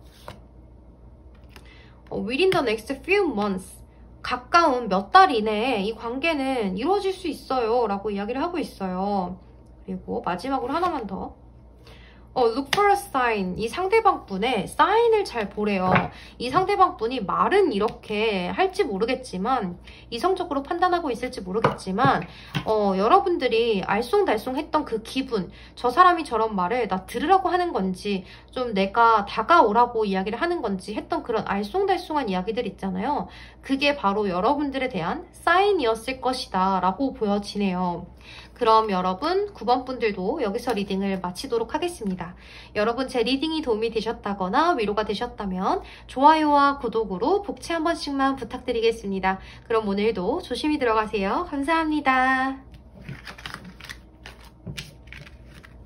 within the next few months, 가까운 몇 달 이내에 이 관계는 이루어질 수 있어요 라고 이야기를 하고 있어요. 그리고 마지막으로 하나만 더. look for a sign. 이 상대방 분의 사인을 잘 보래요. 이 상대방 분이 말은 이렇게 할지 모르겠지만, 이성적으로 판단하고 있을지 모르겠지만, 여러분들이 알쏭달쏭 했던 그 기분, 저 사람이 저런 말을 나 들으라고 하는 건지, 좀 내가 다가오라고 이야기를 하는 건지 했던 그런 알쏭달쏭한 이야기들 있잖아요. 그게 바로 여러분들에 대한 사인이었을 것이다 라고 보여지네요. 그럼 여러분 9번 분들도 여기서 리딩을 마치도록 하겠습니다. 여러분 제 리딩이 도움이 되셨다거나 위로가 되셨다면 좋아요와 구독으로 복채 한 번씩만 부탁드리겠습니다. 그럼 오늘도 조심히 들어가세요. 감사합니다.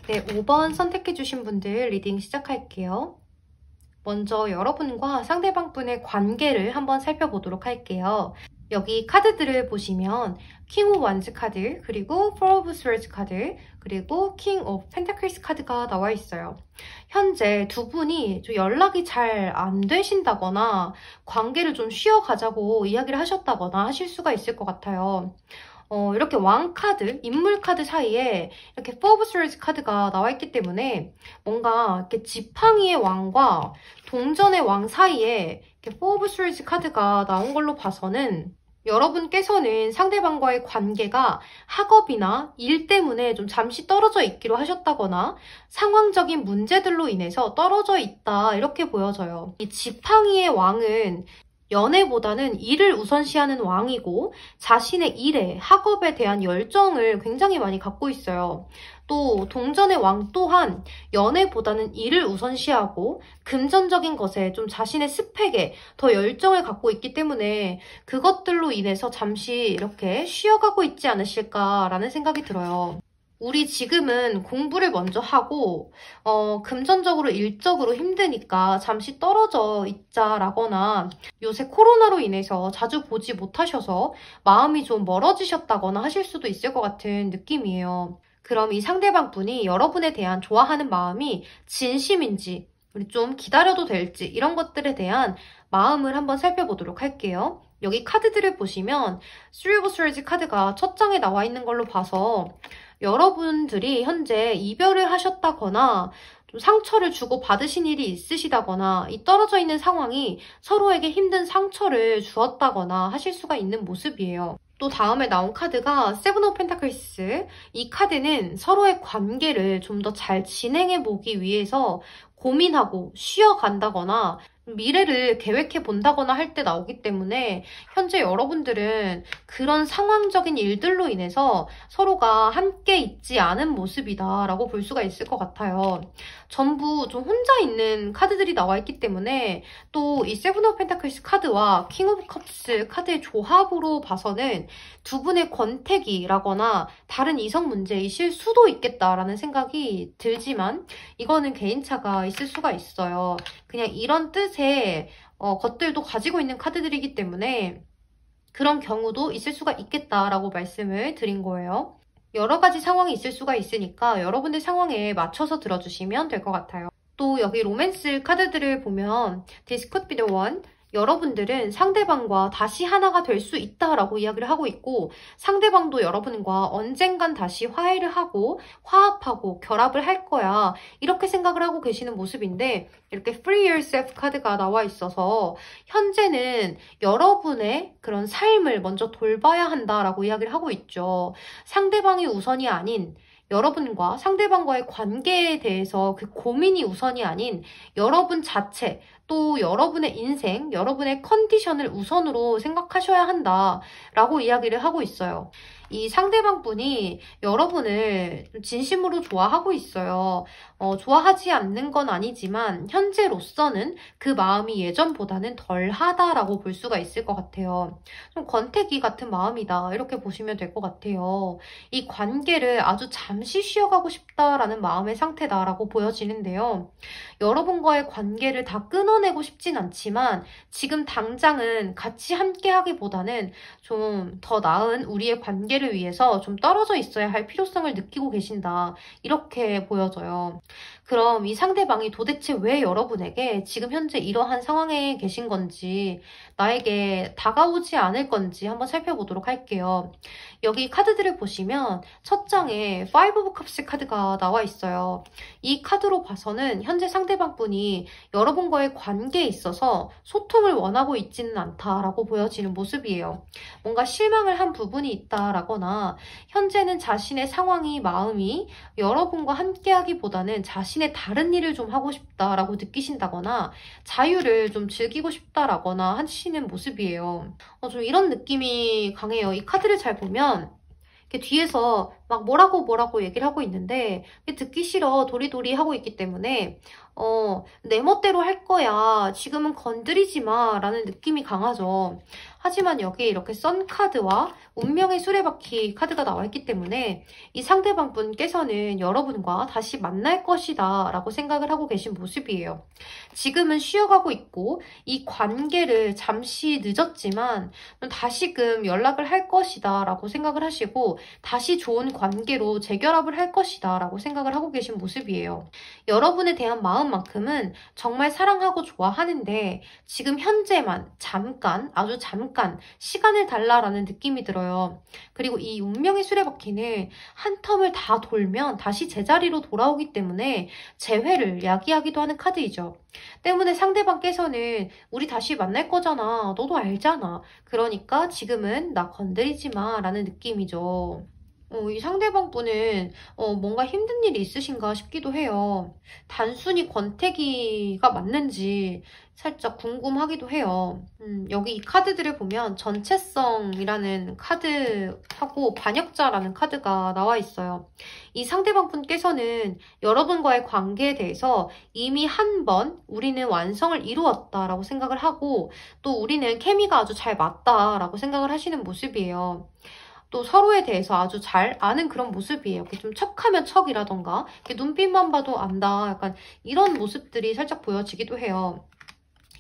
네, 5번 선택해주신 분들 리딩 시작할게요. 먼저 여러분과 상대방 분의 관계를 한번 살펴보도록 할게요. 여기 카드들을 보시면 킹 오브 원즈 카드, 그리고 포 오브 스워드스 카드, 그리고 킹 오브 펜타클스 카드가 나와 있어요. 현재 두 분이 좀 연락이 잘 안 되신다거나 관계를 좀 쉬어가자고 이야기를 하셨다거나 하실 수가 있을 것 같아요. 이렇게 왕 카드, 인물 카드 사이에 이렇게 포 오브 스워드스 카드가 나와 있기 때문에 뭔가 이렇게 지팡이의 왕과 동전의 왕 사이에 이렇게 포 오브 스워드스 카드가 나온 걸로 봐서는 여러분께서는 상대방과의 관계가 학업이나 일 때문에 좀 잠시 떨어져 있기로 하셨다거나 상황적인 문제들로 인해서 떨어져 있다 이렇게 보여져요. 이 지팡이의 왕은 연애보다는 일을 우선시하는 왕이고 자신의 일에, 학업에 대한 열정을 굉장히 많이 갖고 있어요. 또 동전의 왕 또한 연애보다는 일을 우선시하고 금전적인 것에 좀 자신의 스펙에 더 열정을 갖고 있기 때문에 그것들로 인해서 잠시 이렇게 쉬어가고 있지 않으실까라는 생각이 들어요. 우리 지금은 공부를 먼저 하고 금전적으로 일적으로 힘드니까 잠시 떨어져 있자라거나 요새 코로나로 인해서 자주 보지 못하셔서 마음이 좀 멀어지셨다거나 하실 수도 있을 것 같은 느낌이에요. 그럼 이 상대방 분이 여러분에 대한 좋아하는 마음이 진심인지 우리 좀 기다려도 될지 이런 것들에 대한 마음을 한번 살펴보도록 할게요. 여기 카드들을 보시면 Three of Swords 카드가 첫 장에 나와 있는 걸로 봐서 여러분들이 현재 이별을 하셨다거나 좀 상처를 주고 받으신 일이 있으시다거나 이 떨어져 있는 상황이 서로에게 힘든 상처를 주었다거나 하실 수가 있는 모습이에요. 또 다음에 나온 카드가 세븐 오브 펜타클스. 이 카드는 서로의 관계를 좀 더 잘 진행해 보기 위해서 고민하고 쉬어간다거나 미래를 계획해 본다거나 할 때 나오기 때문에 현재 여러분들은 그런 상황적인 일들로 인해서 서로가 함께 있지 않은 모습이다라고 볼 수가 있을 것 같아요. 전부 좀 혼자 있는 카드들이 나와 있기 때문에 또 이 세븐 오브 펜타클스 카드와 킹 오브 컵스 카드의 조합으로 봐서는 두 분의 권태기라거나 다른 이성 문제이실 수도 있겠다라는 생각이 들지만 이거는 개인차가 있을 수가 있어요. 그냥 이런 뜻의 것들도 가지고 있는 카드들이기 때문에 그런 경우도 있을 수가 있겠다라고 말씀을 드린 거예요. 여러 가지 상황이 있을 수가 있으니까 여러분들 상황에 맞춰서 들어주시면 될 것 같아요. 또 여기 로맨스 카드들을 보면 This could be the one. 여러분들은 상대방과 다시 하나가 될 수 있다라고 이야기를 하고 있고 상대방도 여러분과 언젠간 다시 화해를 하고 화합하고 결합을 할 거야 이렇게 생각을 하고 계시는 모습인데 이렇게 Free Yourself 카드가 나와 있어서 현재는 여러분의 그런 삶을 먼저 돌봐야 한다라고 이야기를 하고 있죠. 상대방이 우선이 아닌 여러분과 상대방과의 관계에 대해서 그 고민이 우선이 아닌 여러분 자체 또 여러분의 인생, 여러분의 컨디션을 우선으로 생각하셔야 한다라고 이야기를 하고 있어요. 이 상대방 분이 여러분을 진심으로 좋아하고 있어요. 좋아하지 않는 건 아니지만 현재로서는 그 마음이 예전보다는 덜하다라고 볼 수가 있을 것 같아요. 좀 권태기 같은 마음이다 이렇게 보시면 될 것 같아요. 이 관계를 아주 잠시 쉬어가고 싶다라는 마음의 상태다라고 보여지는데요. 여러분과의 관계를 다 끊어내고 싶진 않지만 지금 당장은 같이 함께 하기보다는 좀 더 나은 우리의 관계를 위해서 좀 떨어져 있어야 할 필요성을 느끼고 계신다. 이렇게 보여져요. 그럼 이 상대방이 도대체 왜 여러분에게 지금 현재 이러한 상황에 계신 건지 나에게 다가오지 않을 건지 한번 살펴보도록 할게요. 여기 카드들을 보시면 첫 장에 Five of Cups 카드가 나와 있어요. 이 카드로 봐서는 현재 상대방 분이 여러분과의 관계에 있어서 소통을 원하고 있지는 않다라고 보여지는 모습이에요. 뭔가 실망을 한 부분이 있다라거나 현재는 자신의 상황이 마음이 여러분과 함께하기보다는 자신의 다른 일을 좀 하고 싶다라고 느끼신다거나 자유를 좀 즐기고 싶다라거나 하시는 모습이에요. 좀 이런 느낌이 강해요. 이 카드를 잘 보면 이렇게 뒤에서 막 뭐라고 얘기를 하고 있는데 듣기 싫어 도리도리 하고 있기 때문에 내 멋대로 할 거야. 지금은 건드리지 마 라는 느낌이 강하죠. 하지만 여기에 이렇게 선 카드와 운명의 수레바퀴 카드가 나와 있기 때문에 이 상대방 분께서는 여러분과 다시 만날 것이다 라고 생각을 하고 계신 모습이에요. 지금은 쉬어가고 있고 이 관계를 잠시 늦었지만 다시금 연락을 할 것이다 라고 생각을 하시고 다시 좋은 관계로 재결합을 할 것이다 라고 생각을 하고 계신 모습이에요. 여러분에 대한 마음만큼은 정말 사랑하고 좋아하는데 지금 현재만 잠깐 아주 잠깐 시간을 달라라는 느낌이 들어요. 그리고 이 운명의 수레바퀴는 한 텀을 다 돌면 다시 제자리로 돌아오기 때문에 재회를 야기하기도 하는 카드이죠. 때문에 상대방께서는 우리 다시 만날 거잖아. 너도 알잖아. 그러니까 지금은 나 건드리지 마 라는 느낌이죠. 이 상대방 분은 뭔가 힘든 일이 있으신가 싶기도 해요. 단순히 권태기가 맞는지 살짝 궁금하기도 해요. 여기 이 카드들을 보면 전체성이라는 카드하고 반역자라는 카드가 나와 있어요. 이 상대방 분께서는 여러분과의 관계에 대해서 이미 한 번 우리는 완성을 이루었다라고 생각을 하고 또 우리는 케미가 아주 잘 맞다라고 생각을 하시는 모습이에요. 또 서로에 대해서 아주 잘 아는 그런 모습이에요. 이렇게 좀 척하면 척이라던가 이렇게 눈빛만 봐도 안다. 약간 이런 모습들이 살짝 보여지기도 해요.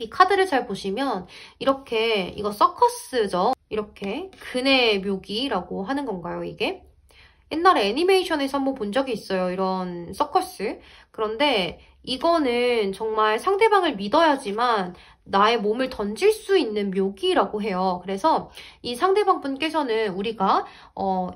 이 카드를 잘 보시면 이렇게 이거 서커스죠. 이렇게 근의 묘기라고 하는 건가요, 이게? 옛날에 애니메이션에서 한번 본 적이 있어요. 이런 서커스. 그런데 이거는 정말 상대방을 믿어야지만 나의 몸을 던질 수 있는 묘기라고 해요. 그래서 이 상대방 분께서는 우리가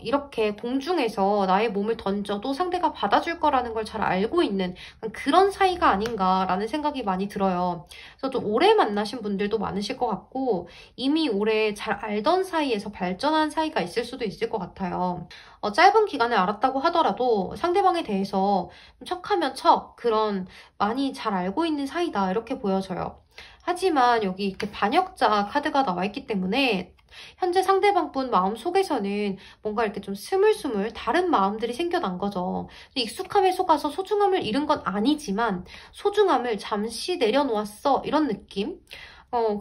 이렇게 공중에서 나의 몸을 던져도 상대가 받아줄 거라는 걸 잘 알고 있는 그런 사이가 아닌가라는 생각이 많이 들어요. 그래서 좀 오래 만나신 분들도 많으실 것 같고 이미 오래 잘 알던 사이에서 발전한 사이가 있을 수도 있을 것 같아요. 짧은 기간에 알았다고 하더라도 상대방에 대해서 척하면 척 그런 많이 잘 알고 있는 사이다 이렇게 보여져요. 하지만 여기 이렇게 반역자 카드가 나와 있기 때문에 현재 상대방분 마음속에서는 뭔가 이렇게 좀 스물스물 다른 마음들이 생겨난 거죠. 익숙함에 속아서 소중함을 잃은 건 아니지만 소중함을 잠시 내려놓았어 이런 느낌?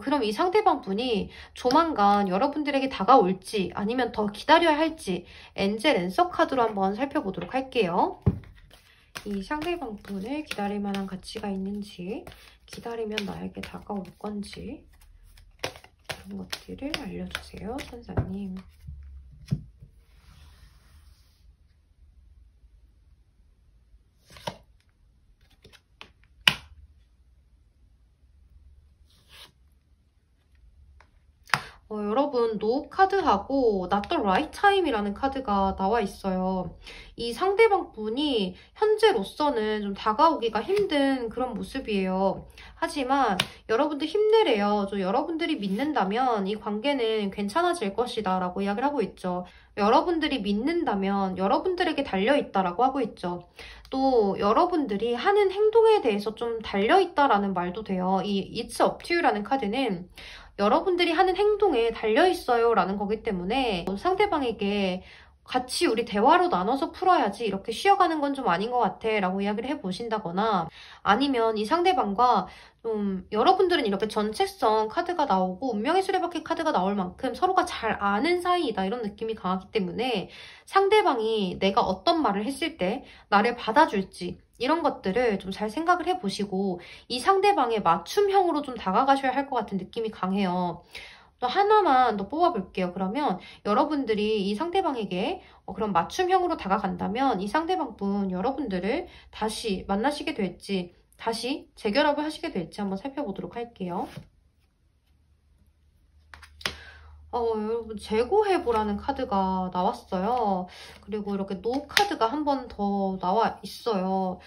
그럼 이 상대방분이 조만간 여러분들에게 다가올지 아니면 더 기다려야 할지 엔젤 앤서 카드로 한번 살펴보도록 할게요. 이 상대방분을 기다릴 만한 가치가 있는지 기다리면 나에게 다가올 건지 그런 것들을 알려주세요, 천사님. 여러분 노 카드하고 Not the right time이라는 카드가 나와 있어요. 이 상대방 분이 현재로서는 좀 다가오기가 힘든 그런 모습이에요. 하지만 여러분들 힘내래요. 여러분들이 믿는다면 이 관계는 괜찮아질 것이다 라고 이야기를 하고 있죠. 여러분들이 믿는다면 여러분들에게 달려있다라고 하고 있죠. 또 여러분들이 하는 행동에 대해서 좀 달려있다라는 말도 돼요. 이 It's up to you라는 카드는 여러분들이 하는 행동에 달려있어요 라는 거기 때문에 상대방에게 같이 우리 대화로 나눠서 풀어야지 이렇게 쉬어가는 건 좀 아닌 것 같아 라고 이야기를 해보신다거나 아니면 이 상대방과 좀 여러분들은 이렇게 전체성 카드가 나오고 운명의 수레바퀴 카드가 나올 만큼 서로가 잘 아는 사이이다 이런 느낌이 강하기 때문에 상대방이 내가 어떤 말을 했을 때 나를 받아줄지 이런 것들을 좀 잘 생각을 해보시고 이 상대방의 맞춤형으로 좀 다가가셔야 할 것 같은 느낌이 강해요. 또 하나만 더 뽑아볼게요. 그러면 여러분들이 이 상대방에게 그런 맞춤형으로 다가간다면 이 상대방분 여러분들을 다시 만나시게 될지 다시 재결합을 하시게 될지 한번 살펴보도록 할게요. 여러분 재고해보라는 카드가 나왔어요. 그리고 이렇게 노 카드가 한 번 더 나와 있어요.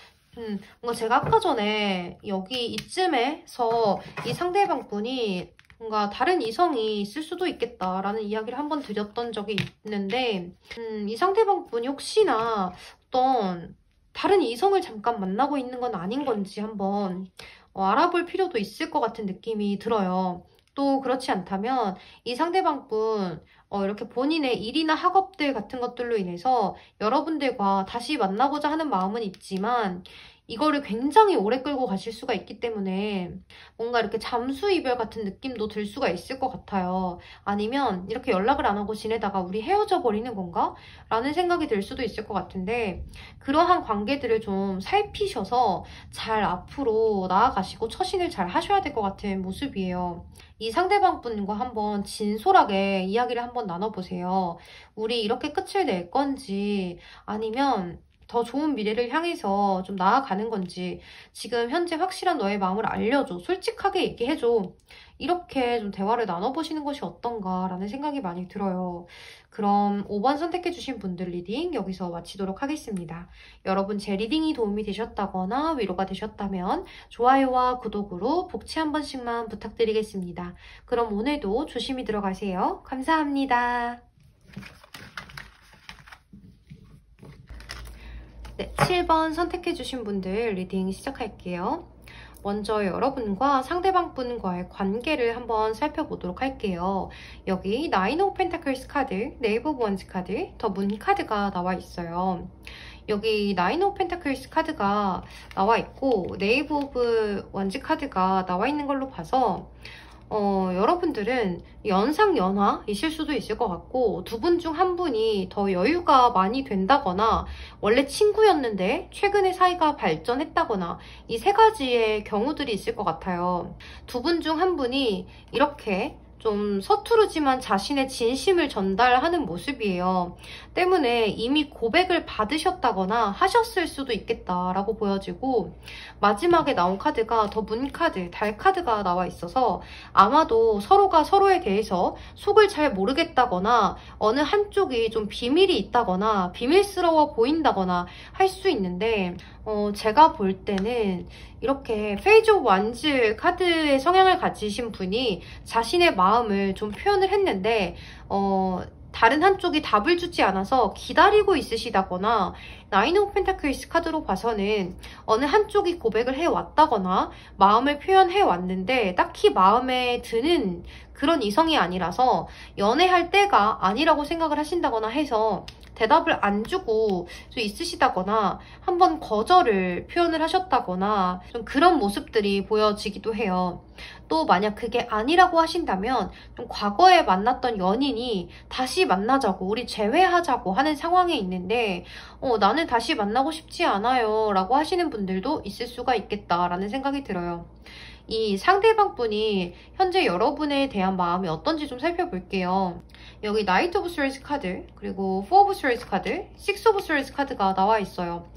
뭔가 제가 아까 전에 여기 이쯤에서 이 상대방 분이 뭔가 다른 이성이 있을 수도 있겠다라는 이야기를 한번 드렸던 적이 있는데 이 상대방 분이 혹시나 어떤 다른 이성을 잠깐 만나고 있는 건 아닌 건지 한번 알아볼 필요도 있을 것 같은 느낌이 들어요. 또 그렇지 않다면 이 상대방 분 이렇게 본인의 일이나 학업들 같은 것들로 인해서 여러분들과 다시 만나고자 하는 마음은 있지만 이거를 굉장히 오래 끌고 가실 수가 있기 때문에 뭔가 이렇게 잠수 이별 같은 느낌도 들 수가 있을 것 같아요. 아니면 이렇게 연락을 안 하고 지내다가 우리 헤어져 버리는 건가? 라는 생각이 들 수도 있을 것 같은데 그러한 관계들을 좀 살피셔서 잘 앞으로 나아가시고 처신을 잘 하셔야 될 것 같은 모습이에요. 이 상대방 분과 한번 진솔하게 이야기를 한번 나눠보세요. 우리 이렇게 끝을 낼 건지 아니면 더 좋은 미래를 향해서 좀 나아가는 건지 지금 현재 확실한 너의 마음을 알려줘. 솔직하게 얘기해줘. 이렇게 좀 대화를 나눠보시는 것이 어떤가라는 생각이 많이 들어요. 그럼 5번 선택해주신 분들 리딩 여기서 마치도록 하겠습니다. 여러분 제 리딩이 도움이 되셨다거나 위로가 되셨다면 좋아요와 구독으로 복치 한 번씩만 부탁드리겠습니다. 그럼 오늘도 조심히 들어가세요. 감사합니다. 네, 7번 선택해주신 분들 리딩 시작할게요. 먼저 여러분과 상대방분과의 관계를 한번 살펴보도록 할게요. 여기 나인 오브 펜타클스 카드, 네이브 오브 원즈 카드, 더 문 카드가 나와 있어요. 여기 나인 오브 펜타클스 카드가 나와 있고 네이브 오브 원즈 카드가 나와 있는 걸로 봐서 여러분들은 연상연하이실 수도 있을 것 같고, 두 분 중 한 분이 더 여유가 많이 된다거나, 원래 친구였는데 최근에 사이가 발전했다거나, 이 세 가지의 경우들이 있을 것 같아요. 두 분 중 한 분이 이렇게 좀 서투르지만 자신의 진심을 전달하는 모습이에요. 때문에 이미 고백을 받으셨다거나 하셨을 수도 있겠다라고 보여지고, 마지막에 나온 카드가 더 문 카드, 달 카드가 나와 있어서 아마도 서로가 서로에 대해서 속을 잘 모르겠다거나 어느 한쪽이 좀 비밀이 있다거나 비밀스러워 보인다거나 할 수 있는데, 제가 볼 때는 이렇게 페이지 오브 완즈 카드의 성향을 가지신 분이 자신의 마음을 좀 표현을 했는데, 다른 한쪽이 답을 주지 않아서 기다리고 있으시다거나, 나인 오브 펜타클스 카드로 봐서는 어느 한쪽이 고백을 해왔다거나 마음을 표현해 왔는데 딱히 마음에 드는 그런 이성이 아니라서 연애할 때가 아니라고 생각을 하신다거나 해서 대답을 안 주고 좀 있으시다거나 한번 거절을 표현을 하셨다거나 좀 그런 모습들이 보여지기도 해요. 또 만약 그게 아니라고 하신다면 좀 과거에 만났던 연인이 다시 만나자고, 우리 재회하자고 하는 상황에 있는데 나는 다시 만나고 싶지 않아요 라고 하시는 분들도 있을 수가 있겠다라는 생각이 들어요. 이 상대방 분이 현재 여러분에 대한 마음이 어떤지 좀 살펴볼게요. 여기 나이트 오브 스월드 카드, 그리고 4 오브 스월드 카드, 6 오브 스월드 카드가 나와 있어요.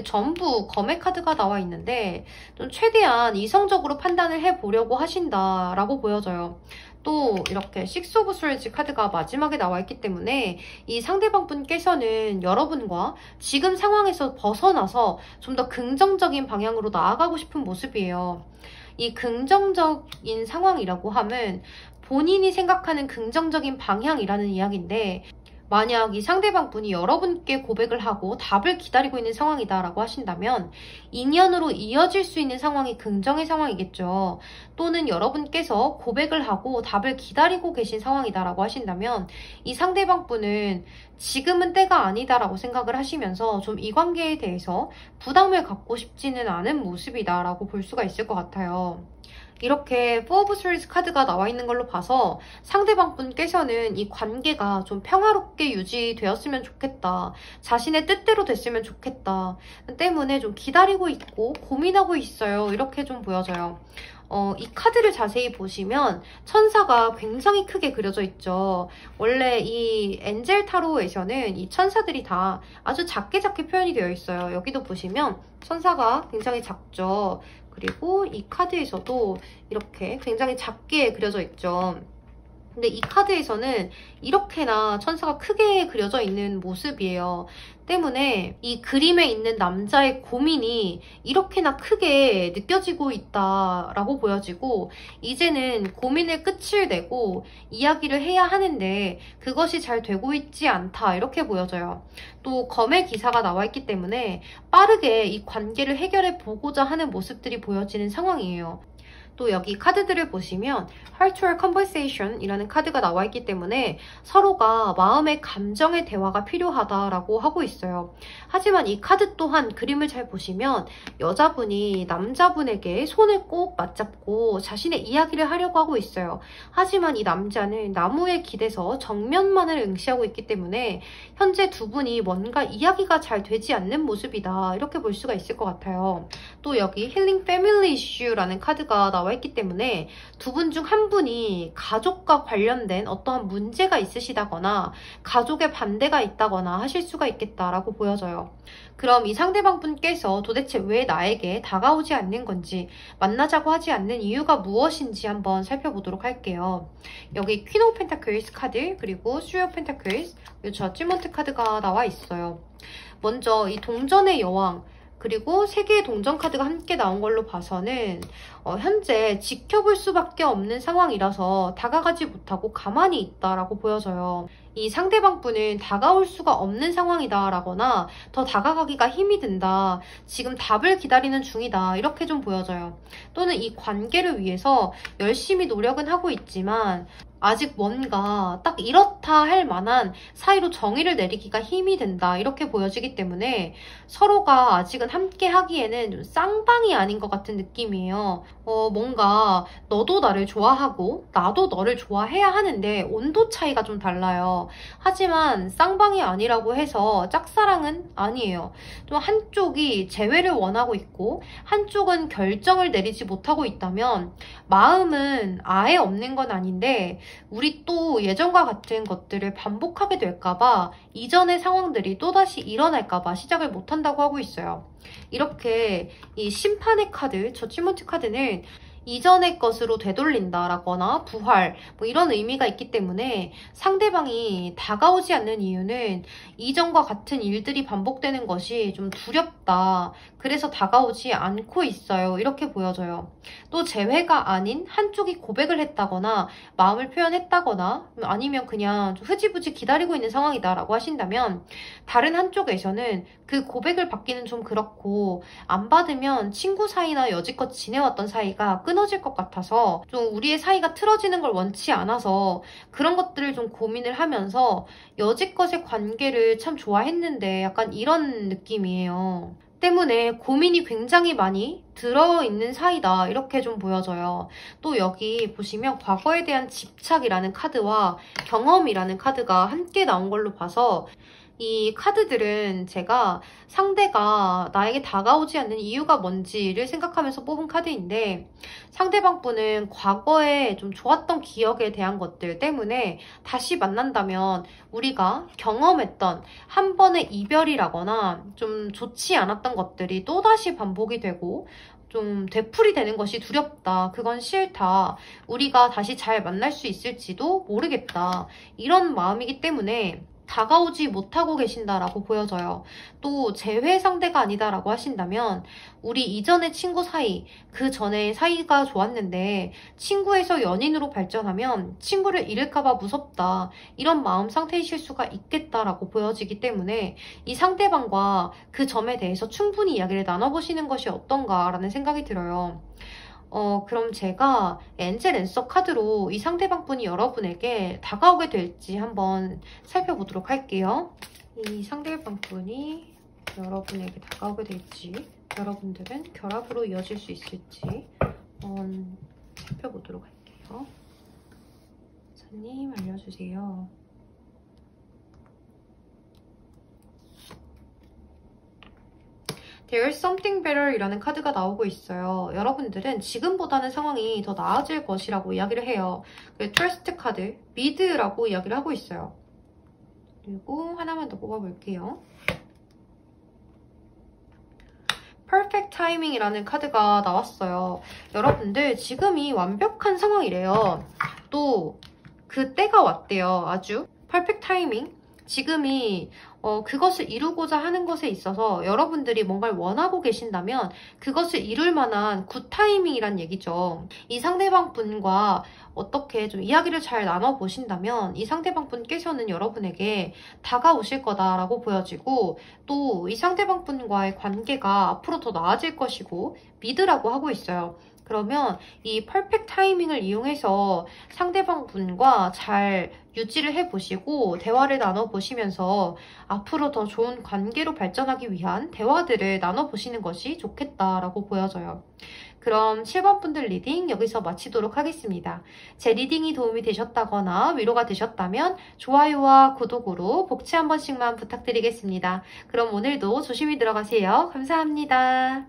전부 검의 카드가 나와 있는데 좀 최대한 이성적으로 판단을 해보려고 하신다라고 보여져요. 또 이렇게 6 오브 스월드 카드가 마지막에 나와 있기 때문에 이 상대방 분께서는 여러분과 지금 상황에서 벗어나서 좀 더 긍정적인 방향으로 나아가고 싶은 모습이에요. 이 긍정적인 상황이라고 하면 본인이 생각하는 긍정적인 방향이라는 이야기인데, 만약 이 상대방 분이 여러분께 고백을 하고 답을 기다리고 있는 상황이다라고 하신다면 인연으로 이어질 수 있는 상황이 긍정의 상황이겠죠. 또는 여러분께서 고백을 하고 답을 기다리고 계신 상황이다라고 하신다면 이 상대방 분은 지금은 때가 아니다라고 생각을 하시면서 좀 이 관계에 대해서 부담을 갖고 싶지는 않은 모습이다라고 볼 수가 있을 것 같아요. 이렇게 4 오브 스월드 카드가 나와 있는 걸로 봐서 상대방 분께서는 이 관계가 좀 평화롭게 유지되었으면 좋겠다, 자신의 뜻대로 됐으면 좋겠다 때문에 좀 기다리고 있고 고민하고 있어요, 이렇게 좀 보여져요. 이 카드를 자세히 보시면 천사가 굉장히 크게 그려져 있죠. 원래 이 엔젤 타로에서는 이 천사들이 다 아주 작게 표현이 되어 있어요. 여기도 보시면 천사가 굉장히 작죠. 그리고 이 카드에서도 이렇게 굉장히 작게 그려져 있죠. 근데 이 카드에서는 이렇게나 천사가 크게 그려져 있는 모습이에요. 때문에 이 그림에 있는 남자의 고민이 이렇게나 크게 느껴지고 있다라고 보여지고, 이제는 고민의 끝을 내고 이야기를 해야 하는데 그것이 잘 되고 있지 않다, 이렇게 보여져요. 또 검의 기사가 나와 있기 때문에 빠르게 이 관계를 해결해 보고자 하는 모습들이 보여지는 상황이에요. 또 여기 카드들을 보시면 Heart to Conversation 이라는 카드가 나와 있기 때문에 서로가 마음의 감정의 대화가 필요하다라고 하고 있어요. 하지만 이 카드 또한 그림을 잘 보시면 여자분이 남자분에게 손을 꼭 맞잡고 자신의 이야기를 하려고 하고 있어요. 하지만 이 남자는 나무에 기대서 정면만을 응시하고 있기 때문에 현재 두 분이 뭔가 이야기가 잘 되지 않는 모습이다, 이렇게 볼 수가 있을 것 같아요. 또 여기 Healing Family Issue라는 카드가 나와 있기 때문에 두 분 중 한 분이 가족과 관련된 어떠한 문제가 있으시다거나 가족의 반대가 있다거나 하실 수가 있겠다라고 보여져요. 그럼 이 상대방 분께서 도대체 왜 나에게 다가오지 않는 건지, 만나자고 하지 않는 이유가 무엇인지 한번 살펴보도록 할게요. 여기 퀸 오브 펜타클스 카드, 그리고 3 오브 펜타클스, 그리고 저지먼트 카드가 나와 있어요. 먼저 이 동전의 여왕, 그리고 3개의 동전 카드가 함께 나온 걸로 봐서는 현재 지켜볼 수밖에 없는 상황이라서 다가가지 못하고 가만히 있다라고 보여져요. 이 상대방 분은 다가올 수가 없는 상황이다 라거나 더 다가가기가 힘이 든다, 지금 답을 기다리는 중이다, 이렇게 좀 보여져요. 또는 이 관계를 위해서 열심히 노력은 하고 있지만 아직 뭔가 딱 이렇다 할 만한 사이로 정의를 내리기가 힘이 된다 이렇게 보여지기 때문에 서로가 아직은 함께 하기에는 좀 쌍방이 아닌 것 같은 느낌이에요. 뭔가 너도 나를 좋아하고 나도 너를 좋아해야 하는데 온도 차이가 좀 달라요. 하지만 쌍방이 아니라고 해서 짝사랑은 아니에요. 좀 한쪽이 재회를 원하고 있고 한쪽은 결정을 내리지 못하고 있다면 마음은 아예 없는 건 아닌데 우리 또 예전과 같은 것들을 반복하게 될까봐 이전의 상황들이 또다시 일어날까봐 시작을 못한다고 하고 있어요. 이렇게 이 심판의 카드, 저치먼트 카드는 이전의 것으로 되돌린다라거나 부활 뭐 이런 의미가 있기 때문에 상대방이 다가오지 않는 이유는 이전과 같은 일들이 반복되는 것이 좀 두렵다. 그래서 다가오지 않고 있어요. 이렇게 보여져요. 또 재회가 아닌 한쪽이 고백을 했다거나 마음을 표현했다거나 아니면 그냥 좀 흐지부지 기다리고 있는 상황이다라고 하신다면 다른 한쪽에서는 그 고백을 받기는 좀 그렇고 안 받으면 친구 사이나 여지껏 지내왔던 사이가 끊어질 것 같아서 좀 우리의 사이가 틀어지는 걸 원치 않아서 그런 것들을 좀 고민을 하면서 여지껏의 관계를 참 좋아했는데 약간 이런 느낌이에요. 때문에 고민이 굉장히 많이 들어있는 사이다 이렇게 좀 보여져요. 또 여기 보시면 과거에 대한 집착이라는 카드와 경험이라는 카드가 함께 나온 걸로 봐서 이 카드들은 제가 상대가 나에게 다가오지 않는 이유가 뭔지를 생각하면서 뽑은 카드인데 상대방 분은 과거에 좀 좋았던 기억에 대한 것들 때문에 다시 만난다면 우리가 경험했던 한 번의 이별이라거나 좀 좋지 않았던 것들이 또다시 반복이 되고 좀 되풀이되는 것이 두렵다. 그건 싫다. 우리가 다시 잘 만날 수 있을지도 모르겠다. 이런 마음이기 때문에 다가오지 못하고 계신다라고 보여져요. 또 재회 상대가 아니다라고 하신다면 우리 이전의 친구 사이, 그 전에 사이가 좋았는데 친구에서 연인으로 발전하면 친구를 잃을까봐 무섭다. 이런 마음 상태이실 수가 있겠다라고 보여지기 때문에 이 상대방과 그 점에 대해서 충분히 이야기를 나눠보시는 것이 어떤가라는 생각이 들어요. 그럼 제가 엔젤 앤서 카드로 이 상대방 분이 여러분에게 다가오게 될지 한번 살펴보도록 할게요. 이 상대방 분이 여러분에게 다가오게 될지, 여러분들은 결합으로 이어질 수 있을지 한번 살펴보도록 할게요. 사님 알려주세요. There's something better 이라는 카드가 나오고 있어요. 여러분들은 지금보다는 상황이 더 나아질 것이라고 이야기를 해요. 트러스트 카드, 미드라고 이야기를 하고 있어요. 그리고 하나만 더 뽑아볼게요. Perfect Timing 이라는 카드가 나왔어요. 여러분들 지금이 완벽한 상황이래요. 또 그 때가 왔대요. 아주 Perfect Timing. 지금이 그것을 이루고자 하는 것에 있어서 여러분들이 뭔가를 원하고 계신다면 그것을 이룰 만한 굿타이밍이란 얘기죠. 이 상대방 분과 어떻게 좀 이야기를 잘 나눠보신다면 이 상대방 분께서는 여러분에게 다가오실 거다라고 보여지고 또 이 상대방 분과의 관계가 앞으로 더 나아질 것이고 믿으라고 하고 있어요. 그러면 이 퍼펙트 타이밍을 이용해서 상대방 분과 잘 유지를 해보시고 대화를 나눠보시면서 앞으로 더 좋은 관계로 발전하기 위한 대화들을 나눠보시는 것이 좋겠다라고 보여져요. 그럼 7번 분들 리딩 여기서 마치도록 하겠습니다. 제 리딩이 도움이 되셨다거나 위로가 되셨다면 좋아요와 구독으로 복채 한 번씩만 부탁드리겠습니다. 그럼 오늘도 조심히 들어가세요. 감사합니다.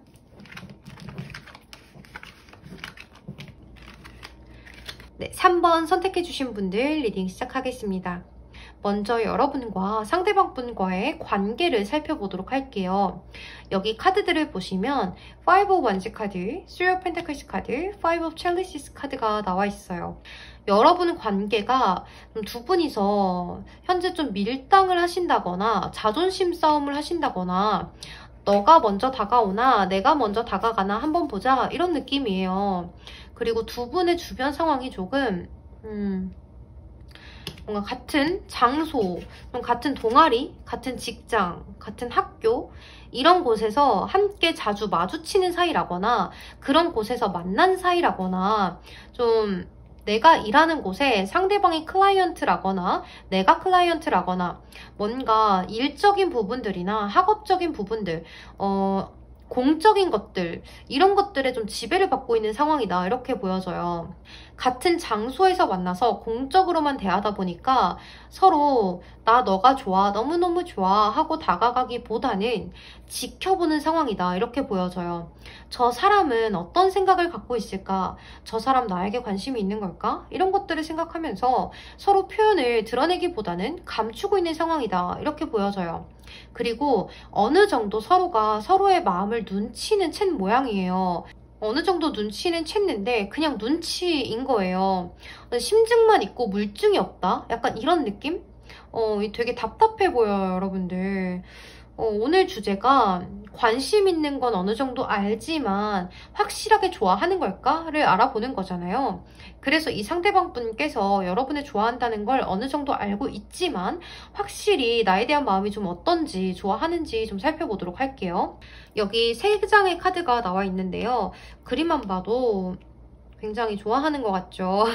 네, 3번 선택해주신 분들 리딩 시작하겠습니다. 먼저 여러분과 상대방 분과의 관계를 살펴보도록 할게요. 여기 카드들을 보시면 5 of Wands 카드, 3 of Pentacles 카드, 5 of Chalices 카드가 나와 있어요. 여러분 관계가 두 분이서 현재 좀 밀당을 하신다거나 자존심 싸움을 하신다거나 너가 먼저 다가오나 내가 먼저 다가가나 한번 보자 이런 느낌이에요. 그리고 두 분의 주변 상황이 조금 뭔가 같은 장소, 같은 동아리, 같은 직장, 같은 학교 이런 곳에서 함께 자주 마주치는 사이라거나 그런 곳에서 만난 사이라거나 좀 내가 일하는 곳에 상대방이 클라이언트라거나 내가 클라이언트라거나 뭔가 일적인 부분들이나 학업적인 부분들, 공적인 것들, 이런 것들에 좀 지배를 받고 있는 상황이다, 이렇게 보여져요. 같은 장소에서 만나서 공적으로만 대하다 보니까 서로 나 너가 좋아, 너무너무 좋아 하고 다가가기보다는 지켜보는 상황이다, 이렇게 보여져요. 저 사람은 어떤 생각을 갖고 있을까? 저 사람 나에게 관심이 있는 걸까? 이런 것들을 생각하면서 서로 표현을 드러내기보다는 감추고 있는 상황이다, 이렇게 보여져요. 그리고 어느 정도 서로가 서로의 마음을 눈치는 챈 모양이에요. 어느 정도 눈치는 챘는데 그냥 눈치인 거예요. 심증만 있고 물증이 없다? 약간 이런 느낌? 되게 답답해 보여요, 여러분들. 오늘 주제가 관심 있는 건 어느 정도 알지만 확실하게 좋아하는 걸까를 알아보는 거잖아요. 그래서 이 상대방 분께서 여러분을 좋아한다는 걸 어느 정도 알고 있지만 확실히 나에 대한 마음이 좀 어떤지, 좋아하는지 좀 살펴보도록 할게요. 여기 3장의 카드가 나와 있는데요. 그림만 봐도 굉장히 좋아하는 것 같죠?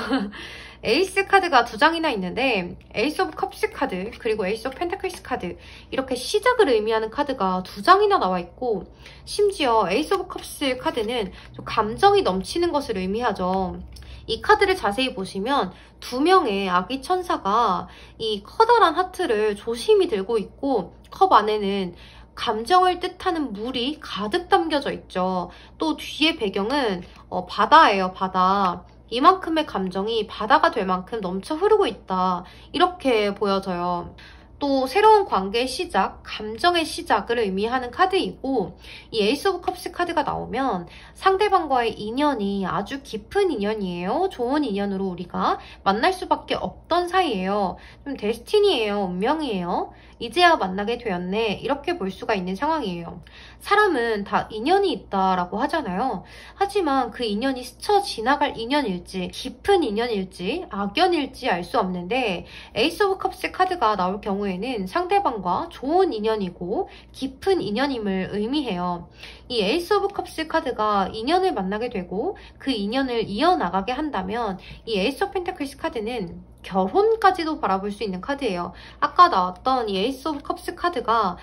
에이스 카드가 2장이나 있는데 에이스 오브 컵스 카드 그리고 에이스 오브 펜타클스 카드, 이렇게 시작을 의미하는 카드가 2장이나 나와 있고, 심지어 에이스 오브 컵스 카드는 좀 감정이 넘치는 것을 의미하죠. 이 카드를 자세히 보시면 2명의 아기 천사가 이 커다란 하트를 조심히 들고 있고, 컵 안에는 감정을 뜻하는 물이 가득 담겨져 있죠. 또 뒤에 배경은 바다예요, 바다. 이만큼의 감정이 바다가 될 만큼 넘쳐 흐르고 있다, 이렇게 보여져요. 또 새로운 관계의 시작, 감정의 시작을 의미하는 카드이고, 이 에이스 오브 컵스 카드가 나오면 상대방과의 인연이 아주 깊은 인연이에요. 좋은 인연으로 우리가 만날 수밖에 없던 사이예요. 좀 데스티니예요. 운명이에요. 이제야 만나게 되었네, 이렇게 볼 수가 있는 상황이에요. 사람은 다 인연이 있다라고 하잖아요. 하지만 그 인연이 스쳐 지나갈 인연일지 깊은 인연일지 악연일지 알 수 없는데, 에이스 오브 컵스 카드가 나올 경우에는 상대방과 좋은 인연이고 깊은 인연임을 의미해요. 이 에이스 오브 컵스 카드가 인연을 만나게 되고 그 인연을 이어나가게 한다면, 이 에이스 오브 펜타클스 카드는 결혼까지도 바라볼 수 있는 카드예요. 아까 나왔던 이 에이스 오브 컵스 카드가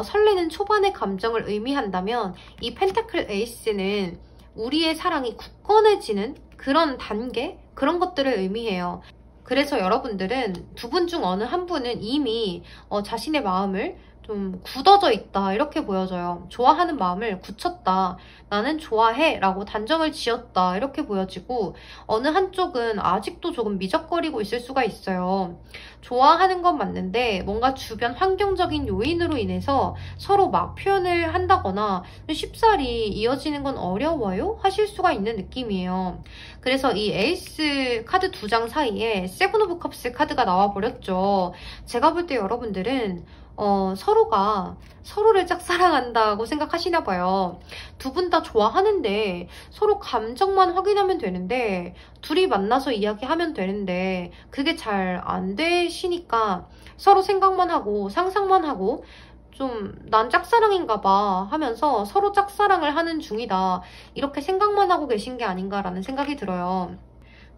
설레는 초반의 감정을 의미한다면, 이 펜타클 에이스는 우리의 사랑이 굳건해지는 그런 단계? 그런 것들을 의미해요. 그래서 여러분들은 2분 중 어느 한 분은 이미 자신의 마음을 좀 굳어져 있다, 이렇게 보여져요. 좋아하는 마음을 굳혔다, 나는 좋아해 라고 단정을 지었다, 이렇게 보여지고, 어느 한쪽은 아직도 조금 미적거리고 있을 수가 있어요. 좋아하는 건 맞는데 뭔가 주변 환경적인 요인으로 인해서 서로 막 표현을 한다거나 쉽사리 이어지는 건 어려워요? 하실 수가 있는 느낌이에요. 그래서 이 에이스 카드 2장 사이에 세븐 오브 컵스 카드가 나와버렸죠. 제가 볼 때 여러분들은 서로가 서로를 짝사랑한다고 생각하시나 봐요. 2분 다 좋아하는데 서로 감정만 확인하면 되는데, 둘이 만나서 이야기하면 되는데 그게 잘 안 되시니까 서로 생각만 하고 상상만 하고 좀 난 짝사랑인가 봐 하면서 서로 짝사랑을 하는 중이다, 이렇게 생각만 하고 계신 게 아닌가라는 생각이 들어요.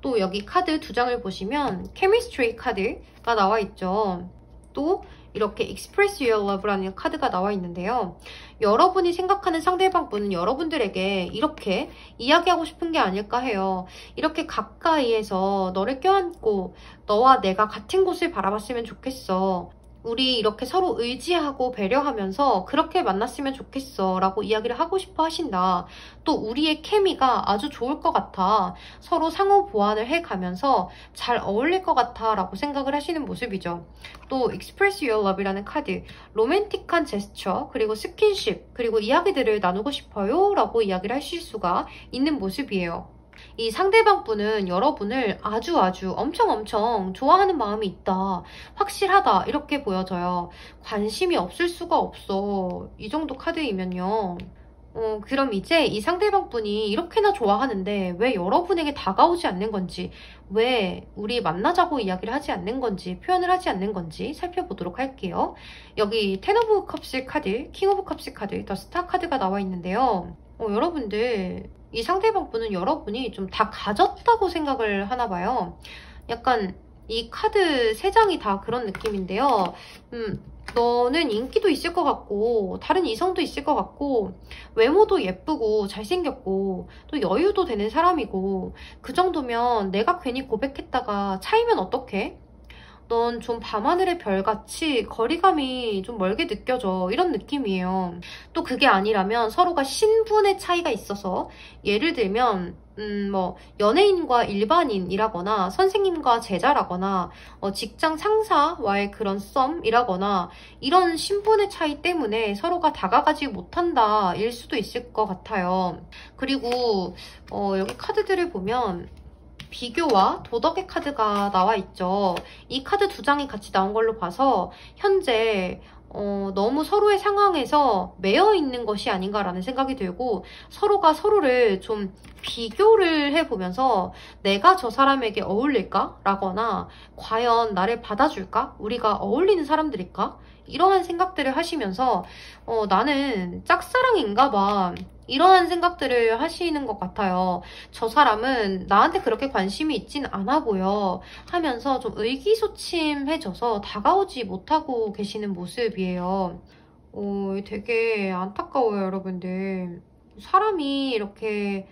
또 여기 카드 2장을 보시면 케미스트리 카드가 나와 있죠. 또 이렇게 Express Your Love라는 카드가 나와 있는데요. 여러분이 생각하는 상대방분은 여러분들에게 이렇게 이야기하고 싶은 게 아닐까 해요. 이렇게 가까이에서 너를 껴안고 너와 내가 같은 곳을 바라봤으면 좋겠어. 우리 이렇게 서로 의지하고 배려하면서 그렇게 만났으면 좋겠어 라고 이야기를 하고 싶어 하신다. 또 우리의 케미가 아주 좋을 것 같아. 서로 상호 보완을 해가면서 잘 어울릴 것 같아 라고 생각을 하시는 모습이죠. 또 Express Your Love이라는 카드, 로맨틱한 제스처, 그리고 스킨십, 그리고 이야기들을 나누고 싶어요 라고 이야기를 하실 수가 있는 모습이에요. 이 상대방 분은 여러분을 아주 엄청 좋아하는 마음이 있다, 확실하다, 이렇게 보여져요. 관심이 없을 수가 없어, 이 정도 카드이면요. 그럼 이제 이 상대방 분이 이렇게나 좋아하는데 왜 여러분에게 다가오지 않는 건지, 왜 우리 만나자고 이야기를 하지 않는 건지, 표현을 하지 않는 건지 살펴보도록 할게요. 여기 텐 오브 컵스 카드, 킹 오브 컵스 카드, 더 스타 카드가 나와 있는데요. 여러분들 이 상대방 분은 여러분이 좀 다 가졌다고 생각을 하나 봐요. 약간 이 카드 3장이 다 그런 느낌인데요. 너는 인기도 있을 것 같고 다른 이성도 있을 것 같고 외모도 예쁘고 잘생겼고 또 여유도 되는 사람이고 그 정도면 내가 괜히 고백했다가 차이면 어떡해? 넌 좀 밤하늘의 별같이 거리감이 좀 멀게 느껴져. 이런 느낌이에요. 또 그게 아니라면 서로가 신분의 차이가 있어서 예를 들면 뭐 연예인과 일반인이라거나 선생님과 제자라거나 직장 상사와의 그런 썸이라거나 이런 신분의 차이 때문에 서로가 다가가지 못한다 일 수도 있을 것 같아요. 그리고 여기 카드들을 보면 비교와 도덕의 카드가 나와 있죠. 이 카드 2장이 같이 나온 걸로 봐서 현재 너무 서로의 상황에서 매여 있는 것이 아닌가라는 생각이 들고 서로가 서로를 좀 비교를 해보면서 내가 저 사람에게 어울릴까? 라거나 과연 나를 받아줄까? 우리가 어울리는 사람들일까? 이러한 생각들을 하시면서 나는 짝사랑인가 봐. 이러한 생각들을 하시는 것 같아요. 저 사람은 나한테 그렇게 관심이 있진 않아 보여 하면서 좀 의기소침해져서 다가오지 못하고 계시는 모습이에요. 되게 안타까워요, 여러분들. 사람이 이렇게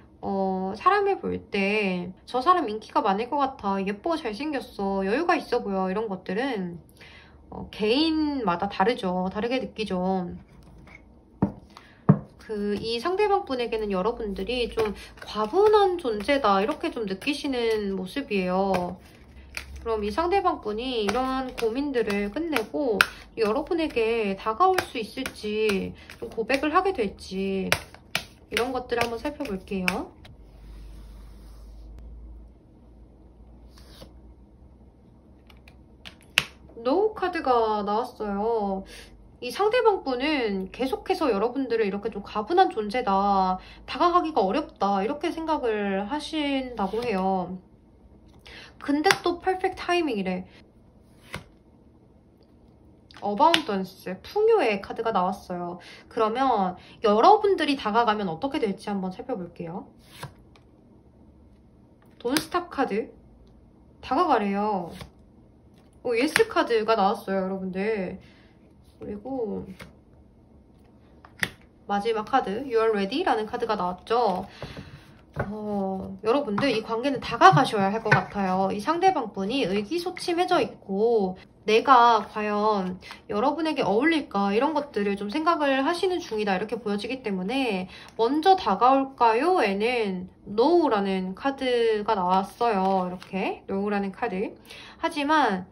사람을 볼 때 저 사람 인기가 많을 것 같아, 예뻐, 잘생겼어, 여유가 있어 보여 이런 것들은 개인마다 다르죠. 다르게 느끼죠. 이 상대방 분에게는 여러분들이 좀 과분한 존재다 이렇게 좀 느끼시는 모습이에요. 그럼 이 상대방 분이 이런 고민들을 끝내고 여러분에게 다가올 수 있을지, 좀 고백을 하게 될지 이런 것들을 한번 살펴볼게요. 노우 카드가 나왔어요. 이 상대방 분은 계속해서 여러분들을 이렇게 좀 가분한 존재다, 다가가기가 어렵다 이렇게 생각을 하신다고 해요. 근데 또 퍼펙트 타이밍이래. 어바운던스, 풍요의 카드가 나왔어요. 그러면 여러분들이 다가가면 어떻게 될지 한번 살펴볼게요. 돈스탑 카드, 다가가래요. 예스 카드가 나왔어요, 여러분들. 그리고 마지막 카드, You are ready? 라는 카드가 나왔죠. 여러분들 이 관계는 다가가셔야 할 것 같아요. 이 상대방 분이 의기소침해져 있고 내가 과연 여러분에게 어울릴까 이런 것들을 좀 생각을 하시는 중이다 이렇게 보여지기 때문에 먼저 다가올까요? 에는 No라는 카드가 나왔어요. 이렇게 No라는 카드. 하지만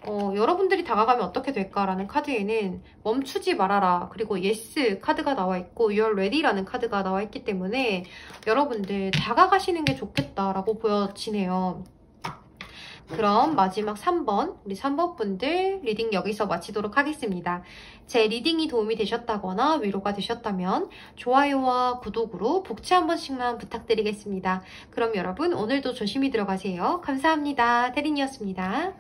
여러분들이 다가가면 어떻게 될까라는 카드에는 멈추지 말아라, 그리고 yes 카드가 나와 있고 you're ready라는 카드가 나와 있기 때문에 여러분들 다가가시는 게 좋겠다라고 보여지네요. 그럼 마지막 3번, 우리 3번 분들 리딩 여기서 마치도록 하겠습니다. 제 리딩이 도움이 되셨다거나 위로가 되셨다면 좋아요와 구독으로 복채 한 번씩만 부탁드리겠습니다. 그럼 여러분 오늘도 조심히 들어가세요. 감사합니다. 태린이었습니다.